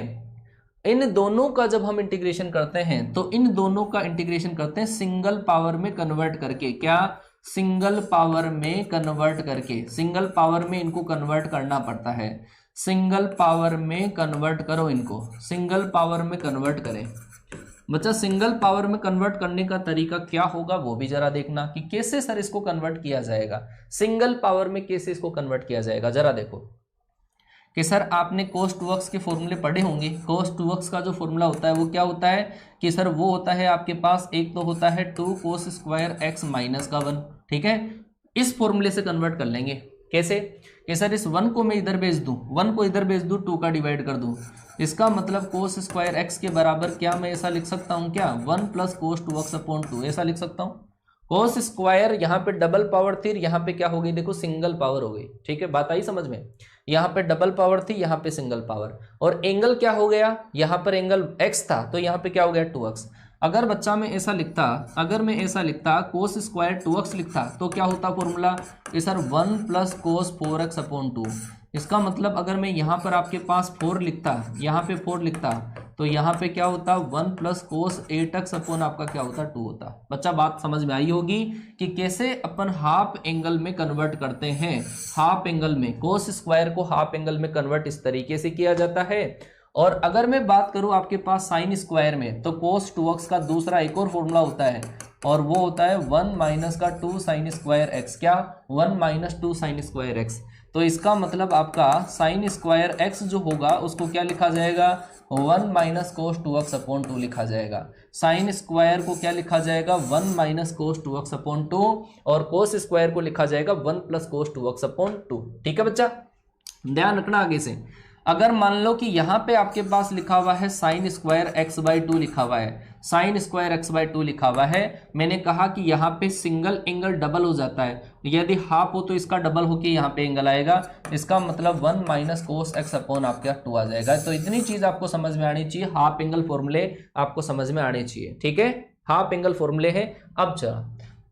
इन दोनों का जब हम इंटीग्रेशन करते हैं तो इन दोनों का इंटीग्रेशन करते हैं सिंगल पावर में कन्वर्ट करके, क्या, सिंगल पावर में कन्वर्ट करके, सिंगल पावर में इनको कन्वर्ट करना पड़ता है, सिंगल पावर में कन्वर्ट करो इनको, सिंगल पावर में कन्वर्ट करें बच्चा। सिंगल पावर में कन्वर्ट करने का तरीका क्या होगा वो भी जरा देखना कि कैसे सर इसको कन्वर्ट किया जाएगा, सिंगल पावर में कैसे इसको कन्वर्ट किया जाएगा। जरा देखो कि सर आपने कोस्ट वर्क्स के फॉर्मूले पढ़े होंगे। कोस्ट वर्क्स का जो फॉर्मूला होता है वो क्या होता है कि सर वो होता है आपके पास, एक तो होता है 2 कोस स्क्वायर एक्स माइनस का 1, ठीक है। इस फॉर्मूले से कन्वर्ट कर लेंगे, कैसे कि सर इस 1 को मैं इधर भेज दूं, 1 को इधर भेज दूं, 2 का डिवाइड कर दूं, इसका मतलब कोस स्क्वायर एक्स के बराबर क्या मैं ऐसा लिख सकता हूं क्या, 1 प्लस कोस 2x अपॉन 2 ऐसा लिख सकता हूं। कोस स्क्वायर यहाँ पे डबल पावर थी, यहाँ पे क्या हो गई देखो सिंगल पावर हो गई, ठीक है, बात आई समझ में। यहाँ पे डबल पावर थी, यहाँ पे सिंगल पावर, और एंगल क्या हो गया, यहाँ पर एंगल x था तो यहाँ पे क्या हो गया 2x। अगर बच्चा मैं ऐसा लिखता, अगर मैं ऐसा लिखता कोस स्क्वायर 2x लिखता तो क्या होता formula, sir 1 plus cos 4x upon 2। इसका मतलब अगर मैं यहाँ पर आपके पास 4 लिखता, यहाँ पे 4 लिखता तो यहाँ पे क्या होता 1 प्लस कोस 8x अपॉन आपका क्या होता 2 होता। बच्चा बात समझ में आई होगी कि कैसे अपन हाफ एंगल में कन्वर्ट करते हैं, हाफ एंगल में कोस स्क्वायर को हाफ एंगल में कन्वर्ट इस तरीके से किया जाता है। और अगर मैं बात करूं आपके पास साइन स्क्वायर में तो कोस 2x का दूसरा एक और फॉर्मूला होता है और वो होता है 1 माइनस का 2 साइन स्क्वायर एक्स, क्या 1 माइनस 2 साइन स्क्वायर एक्स। तो इसका मतलब आपका साइन स्क्वायर एक्स जो होगा उसको क्या लिखा जाएगा, 1 माइनस कोस 2x अपॉन 2 लिखा जाएगा। साइन स्क्वायर को क्या लिखा जाएगा, 1 माइनस कोस 2x अपॉन 2, और कोस स्क्वायर को लिखा जाएगा 1 प्लस कोस 2x अपॉन 2। ठीक है बच्चा, ध्यान रखना आगे से। अगर मान लो कि यहाँ पे आपके पास लिखा हुआ है साइन स्क्वायर एक्स बाई 2 लिखा हुआ है, साइन स्क्वायर एक्स बाई 2 लिखा हुआ है, मैंने कहा कि यहाँ पे सिंगल एंगल डबल हो जाता है, यदि हाफ हो तो इसका डबल होके यहाँ पे एंगल आएगा, इसका मतलब 1 माइनस कोस एक्स अपॉन आपका 2 आ जाएगा। तो इतनी चीज आपको समझ में आनी चाहिए, हाफ एंगल फॉर्मूले आपको समझ में आने चाहिए। ठीक है, हाफ एंगल फॉर्मूले है। अब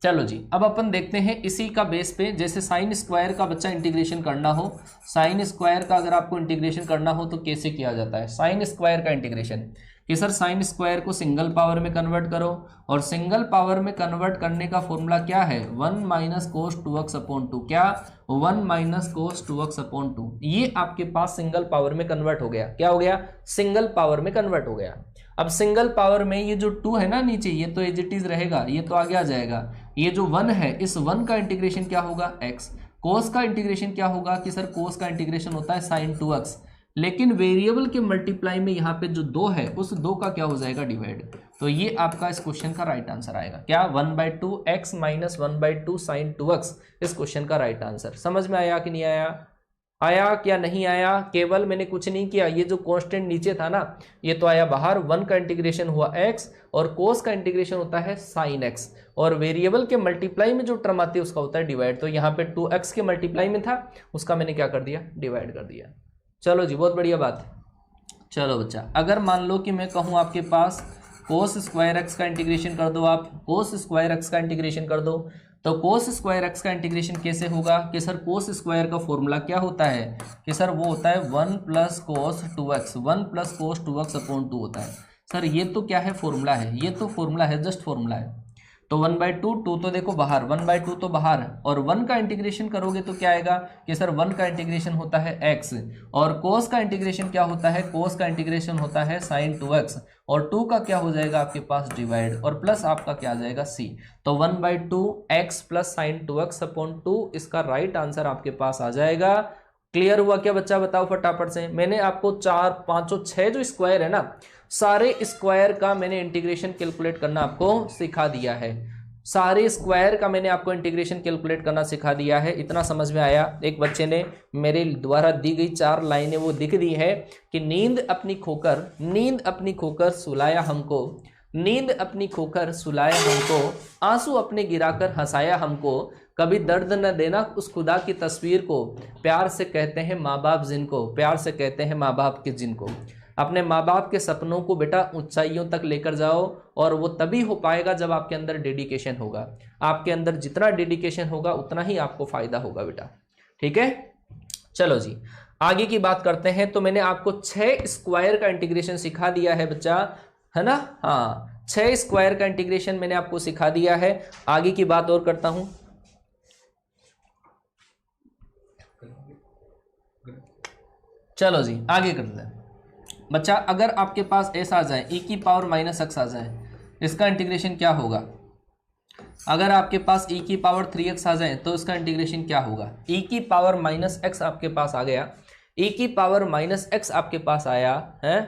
चलो जी, अब अपन देखते हैं इसी का बेस पे, जैसे साइन स्क्वायर का बच्चा इंटीग्रेशन करना हो, साइन स्क्वायर का अगर आपको इंटीग्रेशन करना हो तो कैसे किया जाता है साइन स्क्वायर का इंटीग्रेशन, कि सर साइन स्क्वायर को सिंगल पावर में कन्वर्ट करो, और सिंगल पावर में कन्वर्ट करने का फॉर्मूला क्या है, 1 माइनस कोस 2x अपॉन 2, क्या 1 माइनस कोस 2x अपॉन 2, ये आपके पास सिंगल पावर में कन्वर्ट हो गया। क्या हो गया, सिंगल पावर में कन्वर्ट हो गया। अब सिंगल पावर में ये जो 2 है ना नीचे, ये तो एज इट इज रहेगा, ये तो आगे आ जाएगा। ये जो 1 है, इस 1 का इंटीग्रेशन क्या होगा, x। कोस का इंटीग्रेशन क्या होगा, कि सर कोस का इंटीग्रेशन होता है साइन 2x, लेकिन वेरिएबल के मल्टीप्लाई में यहाँ पे जो 2 है, उस 2 का क्या हो जाएगा, डिवाइड। तो ये आपका इस क्वेश्चन का राइट आंसर आएगा, क्या 1/2 x माइनस 1/2 साइन 2x, इस क्वेश्चन का राइट आंसर। समझ में आया कि नहीं आया, आया क्या नहीं आया। केवल मैंने कुछ नहीं किया, ये जो कांस्टेंट नीचे था ना, ये तो आया बाहर, 1 का इंटीग्रेशन हुआ x, और कोस का इंटीग्रेशन होता है साइन x, और वेरिएबल के मल्टीप्लाई में जो टर्म आती है उसका होता है डिवाइड। तो यहाँ पे 2x के मल्टीप्लाई में था, उसका मैंने क्या कर दिया, डिवाइड कर दिया। चलो जी, बहुत बढ़िया बात है। चलो बच्चा, अगर मान लो कि मैं कहूँ आपके पास कोस स्क्वायर एक्स का इंटीग्रेशन कर दो, आप कोस स्क्वायर एक्स का इंटीग्रेशन कर दो, तो कोस स्क्वायर एक्स का इंटीग्रेशन कैसे होगा, कि सर कोस स्क्वायर का फॉर्मूला क्या होता है, कि सर वो होता है 1 plus cos 2x, 1 plus cos 2x upon 2 होता है। सर ये तो क्या है, फॉर्मूला है, ये तो फॉर्मूला है, जस्ट फॉर्मूला है। तो 1/2, 2 तो देखो बाहर, 1/2 तो बाहर, और 1 का इंटीग्रेशन करोगे तो क्या आएगा, कि सर 1 का इंटीग्रेशन होता है x, और कोस का इंटीग्रेशन क्या होता है, कोस का इंटीग्रेशन होता है साइन 2x, और 2 का क्या हो जाएगा आपके पास, डिवाइड, और प्लस आपका क्या आ जाएगा, c। तो 1/2 x plus sign 2x upon 2, इसका राइट आंसर आपके पास आ जाएगा। क्लियर हुआ क्या बच्चा, बताओ फटाफट से। मैंने आपको 4, 5, 6 जो स्क्वायर है ना, सारे स्क्वायर का मैंने इंटीग्रेशन कैलकुलेट करना आपको सिखा दिया है, सारे स्क्वायर का मैंने आपको इंटीग्रेशन कैलकुलेट करना सिखा दिया है। इतना समझ में आया। एक बच्चे ने मेरे द्वारा दी गई 4 लाइनें वो लिख दी है कि नींद अपनी खोकर सुलाया हमको, नींद अपनी खोकर सुलाया हमको, आंसू अपने गिराकर हंसाया हमको, कभी दर्द न देना उस खुदा की तस्वीर को, प्यार से कहते हैं माँ बाप जिनको, प्यार से कहते हैं माँ बाप के जिनको। अपने माँ बाप के सपनों को बेटा ऊंचाइयों तक लेकर जाओ, और वो तभी हो पाएगा जब आपके अंदर डेडिकेशन होगा। आपके अंदर जितना डेडिकेशन होगा उतना ही आपको फायदा होगा बेटा। ठीक है, चलो जी आगे की बात करते हैं। तो मैंने आपको 6 स्क्वायर का इंटीग्रेशन सिखा दिया है बच्चा, है ना, हाँ 6 स्क्वायर का इंटीग्रेशन मैंने आपको सिखा दिया है। आगे की बात और करता हूं। चलो जी आगे करते हैं बच्चा। अगर आपके पास ऐसा आ जाए e की पावर माइनस एक्स आ जाए, इसका इंटीग्रेशन क्या होगा। अगर आपके पास e की पावर 3x आ जाए तो इसका इंटीग्रेशन क्या होगा। e की पावर माइनस एक्स आपके पास आ गया, e की पावर माइनस एक्स आपके पास आया है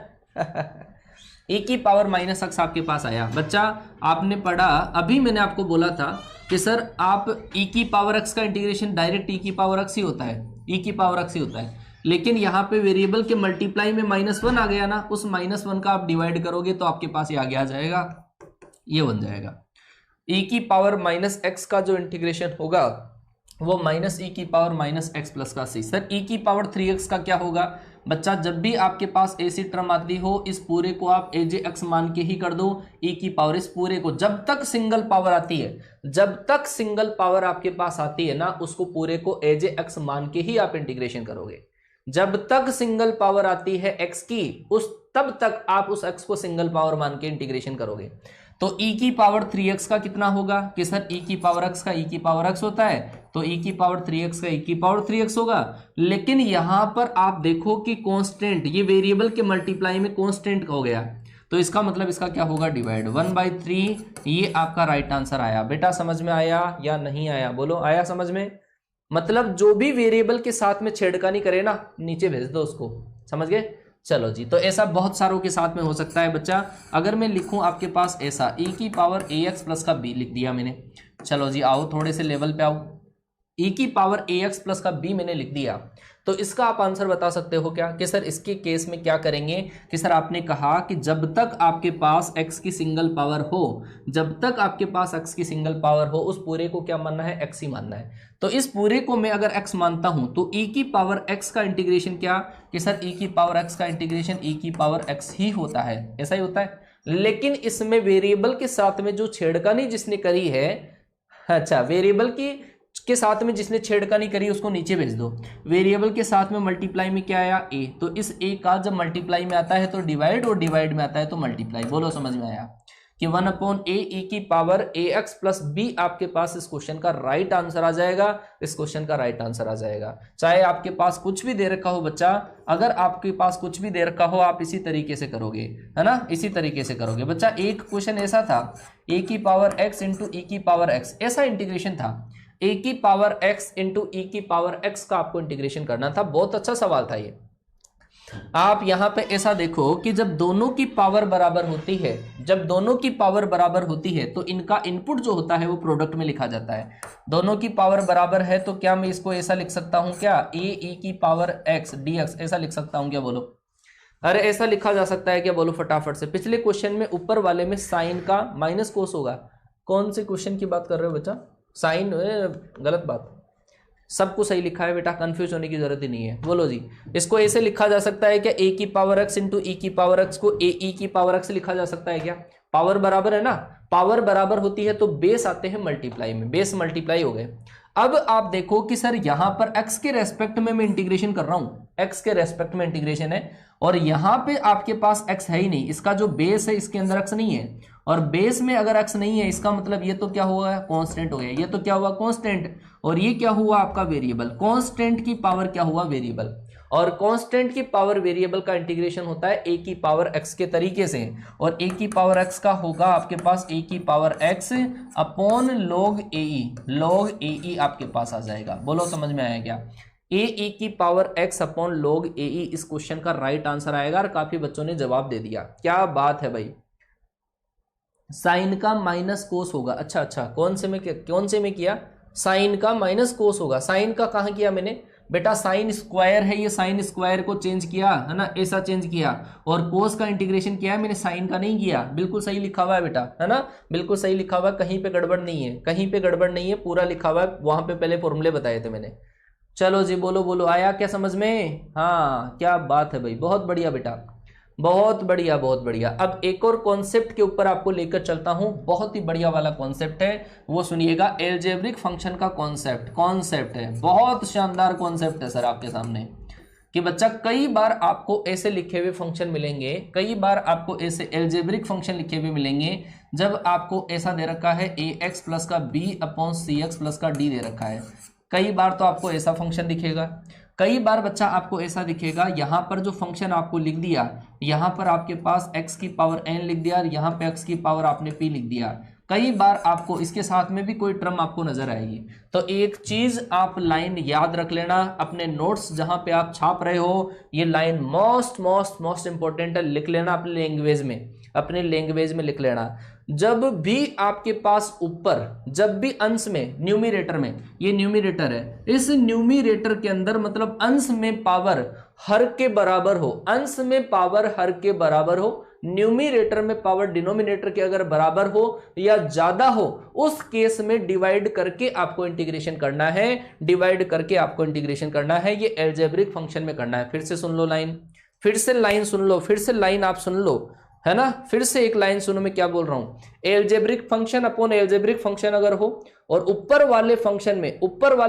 e की पावर माइनस एक्स आपके पास आया। बच्चा आपने पढ़ा, अभी मैंने आपको बोला था कि सर आप e की पावर x का इंटीग्रेशन डायरेक्ट e की पावर x ही होता है, e की पावर x ही होता है, लेकिन यहाँ पे वेरिएबल के मल्टीप्लाई में -1 आ गया ना, उस -1 का आप डिवाइड करोगे तो आपके पास ये आगे आ जाएगा, ये बन जाएगा। e की पावर माइनस एक्स का जो इंटीग्रेशन होगा वो माइनस e की पावर माइनस एक्स प्लस का c। सर e की पावर 3x का क्या होगा। बच्चा जब भी आपके पास ऐसी टर्म आती हो, इस पूरे को आप aj(x) मान के ही कर दो, e की पावर इस पूरे को, जब तक सिंगल पावर आती है, जब तक सिंगल पावर आपके पास आती है ना, उसको पूरे को aj(x) मान के ही आप इंटीग्रेशन करोगे। जब तक सिंगल पावर आती है x की, उस तब तक आप उस x को सिंगल पावर मान के इंटीग्रेशन करोगे। तो e की पावर 3x का कितना होगा कि सर e की पावर x का e की पावर x होता है, तो e की पावर 3x का e की पावर 3x होगा। लेकिन यहां पर आप देखो कि कांस्टेंट, ये वेरिएबल के मल्टीप्लाई में कांस्टेंट हो गया, तो इसका मतलब इसका क्या होगा, डिवाइड 1/3। ये आपका राइट आंसर आया। बेटा समझ में आया या नहीं आया, बोलो आया समझ में। मतलब जो भी वेरिएबल के साथ में छेड़खानी करे ना, नीचे भेज दो उसको, समझ गए। चलो जी, तो ऐसा बहुत सारों के साथ में हो सकता है बच्चा। अगर मैं लिखूं आपके पास ऐसा e की पावर ax प्लस का b लिख दिया मैंने। चलो जी आओ थोड़े से लेवल पे आओ, e की पावर ax प्लस का b मैंने लिख दिया। तो इसका आप आंसर बता सकते हो क्या कि सर इसके केस में क्या करेंगे कि सर आपने कहा कि जब तक आपके पास x की सिंगल पावर हो, जब तक आपके पास x की सिंगल पावर हो, उस पूरे को क्या मानना है, x ही मानना है। तो इस पूरे को मैं अगर x मानता हूं तो e की पावर x का इंटीग्रेशन क्या कि सर e की पावर x का इंटीग्रेशन e की पावर x ही होता है, ऐसा ही होता है। लेकिन इसमें वेरिएबल के साथ में जो छेड़खानी जिसने करी है, अच्छा वेरिएबल की के साथ में जिसने छेड़खानी करी उसको नीचे भेज दो। वेरिएबल के साथ में मल्टीप्लाई में क्या आया a, तो इस a का जब मल्टीप्लाई में आता है तो डिवाइड, और डिवाइड में आता है तो मल्टीप्लाई। बोलो समझ में आया कि 1/a e की पावर ax प्लस b आपके पास इस क्वेश्चन का राइट आंसर आ जाएगा, इस क्वेश्चन का राइट आंसर आ जाएगा। चाहे आपके पास कुछ भी दे रखा हो बच्चा, अगर आपके पास कुछ भी दे रखा हो आप इसी तरीके से करोगे, है ना, इसी तरीके से करोगे बच्चा। एक क्वेश्चन ऐसा था a की पावर x इंटू e की पावर x, ऐसा इंटीग्रेशन था, a की पावर x इंटू e की पावर x का आपको इंटीग्रेशन करना था। बहुत अच्छा सवाल था ये। आप यहां पे ऐसा देखो कि जब दोनों की पावर बराबर होती है, जब दोनों की पावर बराबर होती है तो इनका इनपुट जो होता है वो प्रोडक्ट में लिखा जाता है। दोनों की पावर बराबर है तो क्या मैं इसको ऐसा लिख सकता हूं क्या, a e की पावर x dx, ऐसा लिख सकता हूं क्या, बोलो। अरे ऐसा लिखा जा सकता है क्या, बोलो फटाफट से। पिछले क्वेश्चन में ऊपर वाले में साइन का माइनस कोस होगा। कौन से क्वेश्चन की बात कर रहे हो बच्चा, साइन, गलत बात, सबको सही लिखा है बेटा, कंफ्यूज होने की जरूरत ही नहीं है। बोलो जी, इसको ऐसे लिखा जा सकता है क्या, a की पावर x इंटू e की पावर x को a e की पावर x लिखा जा सकता है क्या। पावर बराबर है ना, पावर बराबर होती है तो बेस आते हैं मल्टीप्लाई में, बेस मल्टीप्लाई हो गए। अब आप देखो कि सर यहां पर x के रेस्पेक्ट में मैं इंटीग्रेशन कर रहा हूं, x के रेस्पेक्ट में इंटीग्रेशन है, और यहां पे आपके पास x है ही नहीं, इसका जो बेस है इसके अंदर x नहीं है, और बेस में अगर x नहीं है इसका मतलब ये तो क्या हुआ, कांस्टेंट हो गया, ये तो क्या हुआ, कांस्टेंट, और ये क्या हुआ आपका वेरिएबल। कांस्टेंट की पावर क्या हुआ, वेरिएबल, और कांस्टेंट की पावर वेरिएबल का इंटीग्रेशन होता है a की पावर x के तरीके से, और a की पावर x का होगा आपके पास a की power x upon log ae, log ae आपके पास आ जाएगा। बोलो समझ में आया क्या, a e की power x upon log ae इस क्वेश्चन का राइट आंसर आएगा, और काफी बच्चों ने जवाब दे दिया, क्या बात है भाई। साइन का माइनस कोस होगा, अच्छा अच्छा, कौन से में किया, साइन का माइनस कोस होगा। साइन का कहां किया मैंने बेटा, साइन स्क्वायर है, ये साइन स्क्वायर को चेंज किया है ना, ऐसा चेंज किया, और कोस का इंटीग्रेशन किया है मैंने, साइन का नहीं किया। बिल्कुल सही लिखा हुआ है बेटा, है ना, बिल्कुल सही लिखा हुआ है, कहीं पे गड़बड़ नहीं है, कहीं पे गड़बड़ नहीं है, पूरा लिखा हुआ है, वहां पे पहले फॉर्मूले बताए थे मैंने। चलो जी बोलो बोलो, आया क्या समझ में, हाँ क्या बात है भाई, बहुत बढ़िया बेटा, बहुत बढ़िया बहुत बढ़िया। अब एक और कॉन्सेप्ट के ऊपर आपको लेकर चलता हूं, बहुत ही बढ़िया वाला कॉन्सेप्ट है, वो सुनिएगा। एल्जेब्रिक फंक्शन का कॉन्सेप्ट है, बहुत शानदार कॉन्सेप्ट है सर आपके सामने, कि बच्चा कई बार आपको ऐसे लिखे हुए फंक्शन मिलेंगे, कई बार आपको ऐसे एल्जेब्रिक फंक्शन लिखे हुए मिलेंगे, जब आपको ऐसा दे रखा है ax प्लस का b अपॉन cx प्लस का d दे रखा है। कई बार तो आपको ऐसा फंक्शन दिखेगा, कई बार बच्चा आपको ऐसा दिखेगा, यहां पर जो फंक्शन आपको लिख दिया, यहां पर आपके पास x की पावर n लिख दिया, और यहां पे x की पावर आपने p लिख दिया। कई बार आपको इसके साथ में भी कोई टर्म आपको नजर आएगी। तो एक चीज आप लाइन याद रख लेना, अपने नोट्स जहां पे आप छाप रहे हो, ये लाइन मोस्ट इंपॉर्टेंट है, लिख लेना अपने लैंग्वेज में, अपने लैंग्वेज में लिख लेना। जब भी आपके पास ऊपर, जब भी अंश में, न्यूमिरेटर में, ये न्यूमिरेटर है, इस न्यूमिरेटर के अंदर मतलब अंश में पावर हर के बराबर हो, अंश में पावर हर के बराबर हो, न्यूमिरेटर में पावर डिनोमिनेटर के अगर बराबर हो या ज्यादा हो, उस केस में डिवाइड करके आपको इंटीग्रेशन करना है, डिवाइड करके आपको इंटीग्रेशन करना है। ये एल्जेब्रिक फंक्शन में करना है। फिर से सुन लो लाइन, फिर से लाइन सुन लो, फिर से लाइन आप सुन लो, है ना, फिर से एक लाइन सुनो मैं क्या बोल रहा हूं। Algebraic function upon algebraic function अगर हो, और ऊपर वाले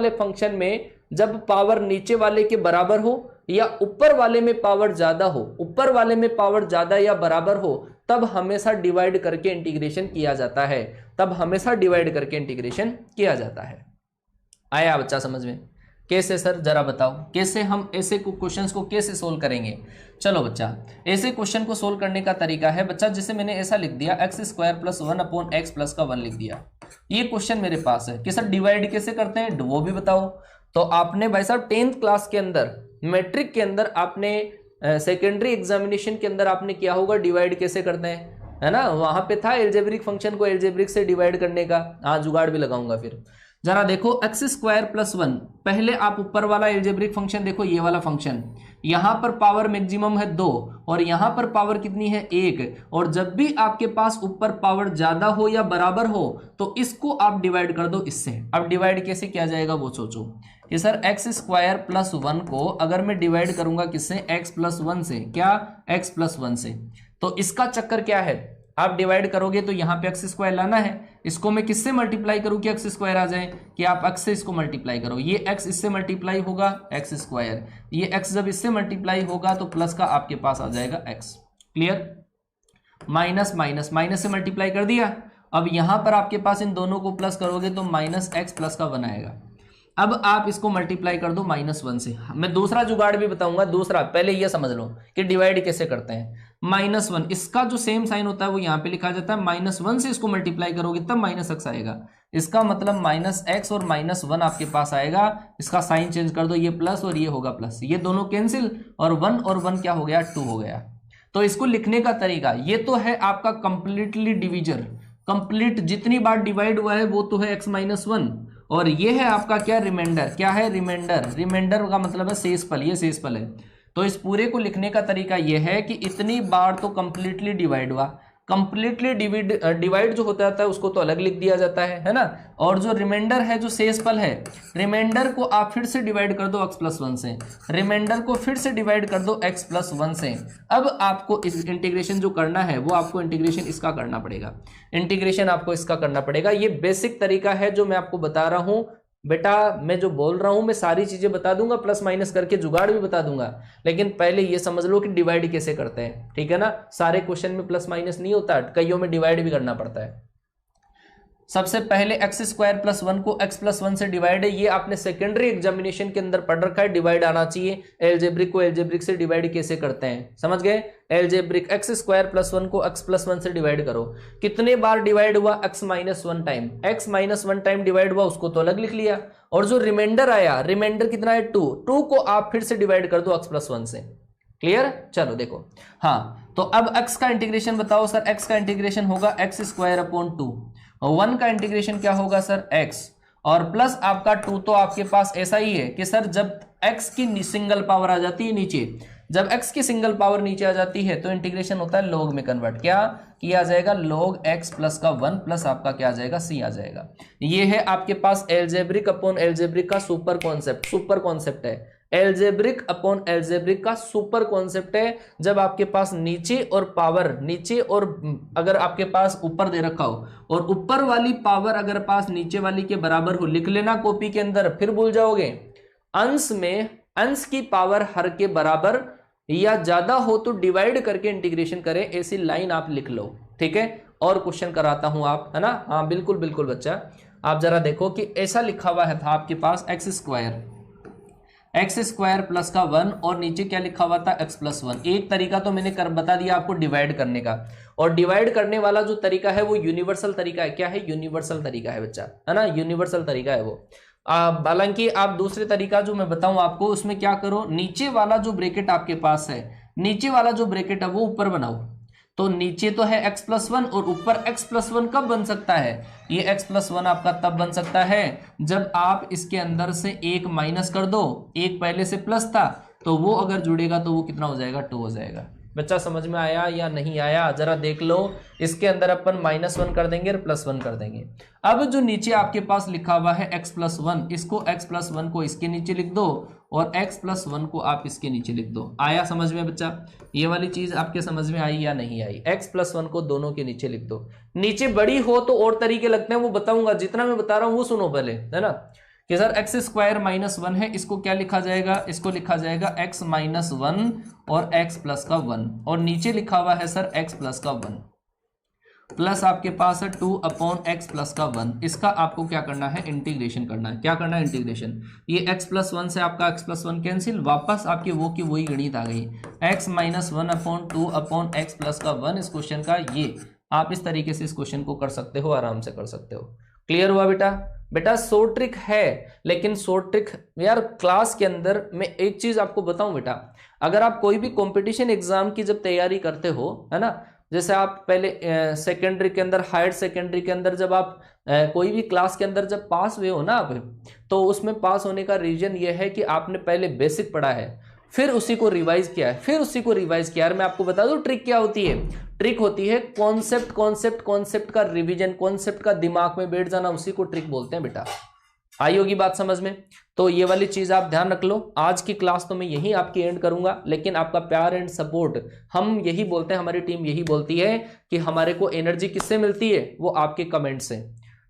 फंक्शन में जब पावर नीचे वाले के बराबर हो, या ऊपर वाले में पावर ज्यादा हो, ऊपर वाले में पावर ज्यादा या बराबर हो, तब हमेशा डिवाइड करके इंटीग्रेशन किया जाता है, तब हमेशा डिवाइड करके इंटीग्रेशन किया जाता है। आया बच्चा समझ में, कैसे सर जरा बताओ, कैसे हम ऐसे क्वेश्चंस को कैसे सोल्व करेंगे। चलो बच्चा, ऐसे क्वेश्चन को सोल्व करने का तरीका है बच्चा, जैसे मैंने ऐसा लिख दिया x square plus 1 upon x plus का 1 लिख दिया। ये क्वेश्चन मेरे पास है कि सर डिवाइड कैसे करते हैं, वो भी बताओ। तो आपने भाई साहब 10th क्लास के अंदर, मैट्रिक के अंदर आपने सेकेंडरी एग्जामिनेशन के अंदर आपने किया होगा डिवाइड कैसे करते हैं, है ना, वहां पे था एल्जेब्रिक फंक्शन को एल्जेब्रिक से डिवाइड करने का। हाँ जुगाड़ भी लगाऊंगा फिर। जरा देखो x² + 1, पहले आप ऊपर वाला एल्जेब्रिक फंक्शन देखो, ये वाला फंक्शन, यहां पर पावर मैक्सिमम है 2 और यहां पर पावर कितनी है 1, और जब भी आपके पास ऊपर पावर ज्यादा हो या बराबर हो तो इसको आप डिवाइड कर दो इससे। अब डिवाइड कैसे किया जाएगा वो सोचो कि सर x² + 1 को अगर मैं डिवाइड करूंगा किससे, x + 1 से, क्या x + 1 से, तो इसका चक्कर क्या है, आप डिवाइड करोगे तो यहाँ पे x² लाना है, इसको मैं किससे मल्टीप्लाई करूं कि x² आ जाए, कि आप x से इसको मल्टीप्लाई करो, ये x इससे मल्टीप्लाई होगा x², ये x जब इससे मल्टीप्लाई होगा तो प्लस का आपके पास आ जाएगा x। Clear, minus minus minus से मल्टीप्लाई कर दिया, अब यहां पर आपके पास इन दोनों को प्लस करोगे तो -x + का 1 आएगा। अब आप इसको मल्टीप्लाई कर दो -1 से। मैं दूसरा जुगाड़ भी बताऊंगा, दूसरा पहले ये समझ लो कि डिवाइड कैसे करते हैं। -1, इसका जो सेम साइन होता है वो यहाँ पे लिखा जाता है, -1 से इसको मल्टीप्लाई करोगे तब -x आएगा, इसका मतलब -x और -1 आपके पास आएगा। इसका साइन चेंज कर दो, ये प्लस और ये होगा प्लस, ये दोनों कैंसिल, और 1 और 1 क्या हो गया, 2 हो गया। तो इसको लिखने का तरीका ये तो है आपका कंप्लीटली डिविजर, कंप्लीट जितनी बार डिवाइड हुआ है वो तो है x - 1, और ये है आपका क्या, रिमाइंडर, क्या है रिमाइंडर, रिमाइंडर का मतलब है शेषफल, ये शेषफल है। तो इस पूरे को लिखने का तरीका ये है कि इतनी बार तो कंप्लीटली डिवाइड हुआ, कंप्लीटली डिवाइड जो होता है उसको तो अलग लिख दिया जाता है ना, और जो रिमाइंडर है, जो शेषफल है, रिमाइंडर को आप फिर से डिवाइड कर दो x + 1 से, रिमाइंडर को फिर से डिवाइड कर दो x + 1 से। अब आपको इस इंटीग्रेशन जो करना है वो आपको इंटीग्रेशन इसका करना पड़ेगा, इंटीग्रेशन आपको इसका करना पड़ेगा। ये बेसिक तरीका है जो मैं आपको बता रहा हूं बेटा, मैं जो बोल रहा हूं मैं सारी चीजें बता दूंगा, प्लस माइनस करके जुगाड़ भी बता दूंगा, लेकिन पहले ये समझ लो कि डिवाइड कैसे करते हैं, ठीक है ना। सारे क्वेश्चन में प्लस माइनस नहीं होता, कईयों में डिवाइड भी करना पड़ता है। सबसे पहले x² + 1 को x + 1 से डिवाइड है, ये आपने सेकेंडरी एग्जामिनेशन के अंदर पढ़ रखा है, डिवाइड आना चाहिए। एल्जेब्रिक को एल्जेब्रिक से डिवाइड कैसे करते हैं समझ गए, एल्जेब्रिक x² + 1 को x + 1 से डिवाइड करो, कितने बार डिवाइड हुआ, x - 1 time, x - 1 time divide हुआ, उसको तो अलग लिख लिया, और जो रिमाइंडर आया, रिमाइंडर कितना है 2 को आप फिर से डिवाइड कर दो x + 1 से। क्लियर, चलो देखो, हाँ तो अब x का इंटीग्रेशन बताओ सर, x का इंटीग्रेशन होगा x² / 2, 1 का इंटीग्रेशन क्या होगा सर x, और प्लस आपका 2 तो आपके पास ऐसा ही है कि सर जब x की सिंगल पावर आ जाती है नीचे, जब x की सिंगल पावर नीचे आ जाती है तो इंटीग्रेशन होता है लॉग में कन्वर्ट, क्या किया जाएगा, log x + का 1 प्लस आपका क्या आ जाएगा, c आ जाएगा। ये है आपके पास एल्जेब्रिक अपॉन एल्जेब्रिक का सुपर कॉन्सेप्ट, सुपर कॉन्सेप्ट है, एल्जेब्रिक अपॉन एल्जेब्रिक का सुपर कॉन्सेप्ट है। जब आपके पास नीचे और पावर, नीचे और अगर आपके पास ऊपर दे रखा हो और ऊपर वाली पावर अगर पास नीचे वाली के बराबर हो, लिख लेना कॉपी के अंदर, फिर भूल जाओगे। अंश में अंश की पावर हर के बराबर या ज्यादा हो तो डिवाइड करके इंटीग्रेशन करें, ऐसी लाइन आप लिख लो, ठीक है। और क्वेश्चन कराता हूं आप, है ना, हाँ बिल्कुल बिल्कुल बच्चा, आप जरा देखो कि ऐसा लिखा हुआ है था आपके पास x² + का 1 और नीचे क्या लिखा हुआ था x + 1। एक तरीका तो मैंने बता दिया आपको डिवाइड करने का, और डिवाइड करने वाला जो तरीका है वो यूनिवर्सल तरीका है। क्या है, यूनिवर्सल तरीका है बच्चा, है ना, यूनिवर्सल तरीका है वो। हालांकि आप दूसरे तरीका जो मैं बताऊं आपको, उसमें क्या करो, नीचे वाला जो ब्रैकेट आपके पास है, नीचे वाला जो ब्रैकेट है वो ऊपर बनाओ, तो नीचे तो है x + 1 और ऊपर x + 1 कब बन सकता है, ये x + 1 आपका तब बन सकता है जब आप इसके अंदर से एक माइनस कर दो, एक पहले से प्लस था तो वो अगर जुड़ेगा तो वो कितना हो जाएगा, 2 हो जाएगा। बच्चा समझ में आया या नहीं आया, जरा देख लो। इसके अंदर अपन -1 कर देंगे और +1 कर देंगे। अब जो नीचे आपके पास लिखा हुआ है x + 1, इसको x + 1 को इसके नीचे लिख दो और x + 1 को आप इसके नीचे लिख दो। आया समझ में बच्चा, ये वाली चीज आपके समझ में आई या नहीं आई। x + 1 को दोनों के नीचे लिख दो। नीचे बड़ी हो तो और तरीके लगते हैं, वो बताऊंगा, जितना मैं बता रहा हूं वो सुनो पहले, है ना, कि सर x² - 1 है, इसको क्या लिखा जाएगा, इसको लिखा जाएगा x - 1 और x + का 1, और नीचे लिखा हुआ है सर x + का 1 प्लस आपके पास है 2/x + का 1। इसका आपको क्या करना है, इंटीग्रेशन करना है। क्या करना है, इंटीग्रेशन। ये x + 1 से आपका x + 1 कैंसिल, वापस आपकी वो की वही गणित आ गई, x - 1/2/x + का 1। इस क्वेश्चन का ये आप इस तरीके से इस क्वेश्चन को कर सकते हो, आराम से कर सकते हो। क्लियर हुआ बेटा, बेटा शॉर्ट ट्रिक है, लेकिन शॉर्ट ट्रिक यार क्लास के अंदर मैं एक चीज आपको बताऊं बेटा, अगर आप कोई भी कंपटीशन एग्जाम की जब तैयारी करते हो, है ना, जैसे आप पहले सेकेंडरी के अंदर, हायर सेकेंडरी के अंदर जब आप कोई भी क्लास के अंदर जब पास हुए हो ना आप, तो उसमें पास होने का रीजन ये है कि आपने पहले बेसिक पढ़ा है, फिर उसी को रिवाइज किया है, फिर उसी को रिवाइज किया है। मैं आपको बता दूं ट्रिक क्या होती है, ट्रिक होती है कॉन्सेप्ट कॉन्सेप्ट कॉन्सेप्ट का रिवीजन, कॉन्सेप्ट का दिमाग में बैठ जाना, उसी को ट्रिक बोलते हैं बेटा। आई होगी बात समझ में? तो ये वाली चीज आप ध्यान रख लो। आज की क्लास तो मैं यही आपकी एंड करूंगा, लेकिन आपका प्यार एंड सपोर्ट, हम यही बोलते हैं, हमारी टीम यही बोलती है कि हमारे को एनर्जी किससे मिलती है, वो आपके कमेंट से।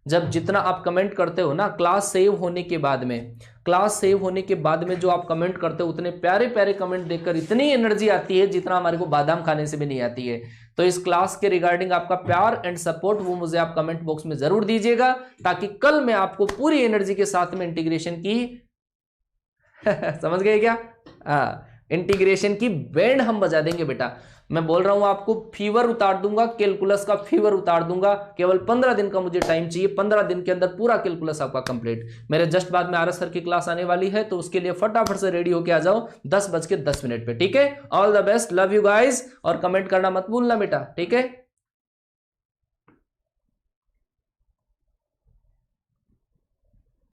जब जितना आप कमेंट करते हो ना, क्लास सेव होने के बाद में, क्लास सेव होने के बाद में जो आप कमेंट करते हो, उतने प्यारे प्यारे कमेंट देखकर इतनी एनर्जी आती है जितना हमारे को बादाम खाने से भी नहीं आती है। तो इस क्लास के रिगार्डिंग आपका प्यार एंड सपोर्ट वो मुझे आप कमेंट बॉक्स में जरूर दीजिएगा, ताकि कल मैं आपको पूरी एनर्जी के साथ में इंटीग्रेशन की समझ गए क्या? इंटीग्रेशन की बैंड हम बजा देंगे बेटा। मैं बोल रहा हूं आपको, फीवर उतार दूंगा, कैलकुलस का फीवर उतार दूंगा। केवल 15 दिन का मुझे टाइम चाहिए, 15 दिन के अंदर पूरा कैलकुलस आपका कंप्लीट। मेरे जस्ट बाद में आरएस सर की क्लास आने वाली है, तो उसके लिए फटाफट से रेडी होके आ जाओ 10:10 पे, ठीक है? All the best, love you guys, और कमेंट करना मत भूलना बेटा, ठीक है?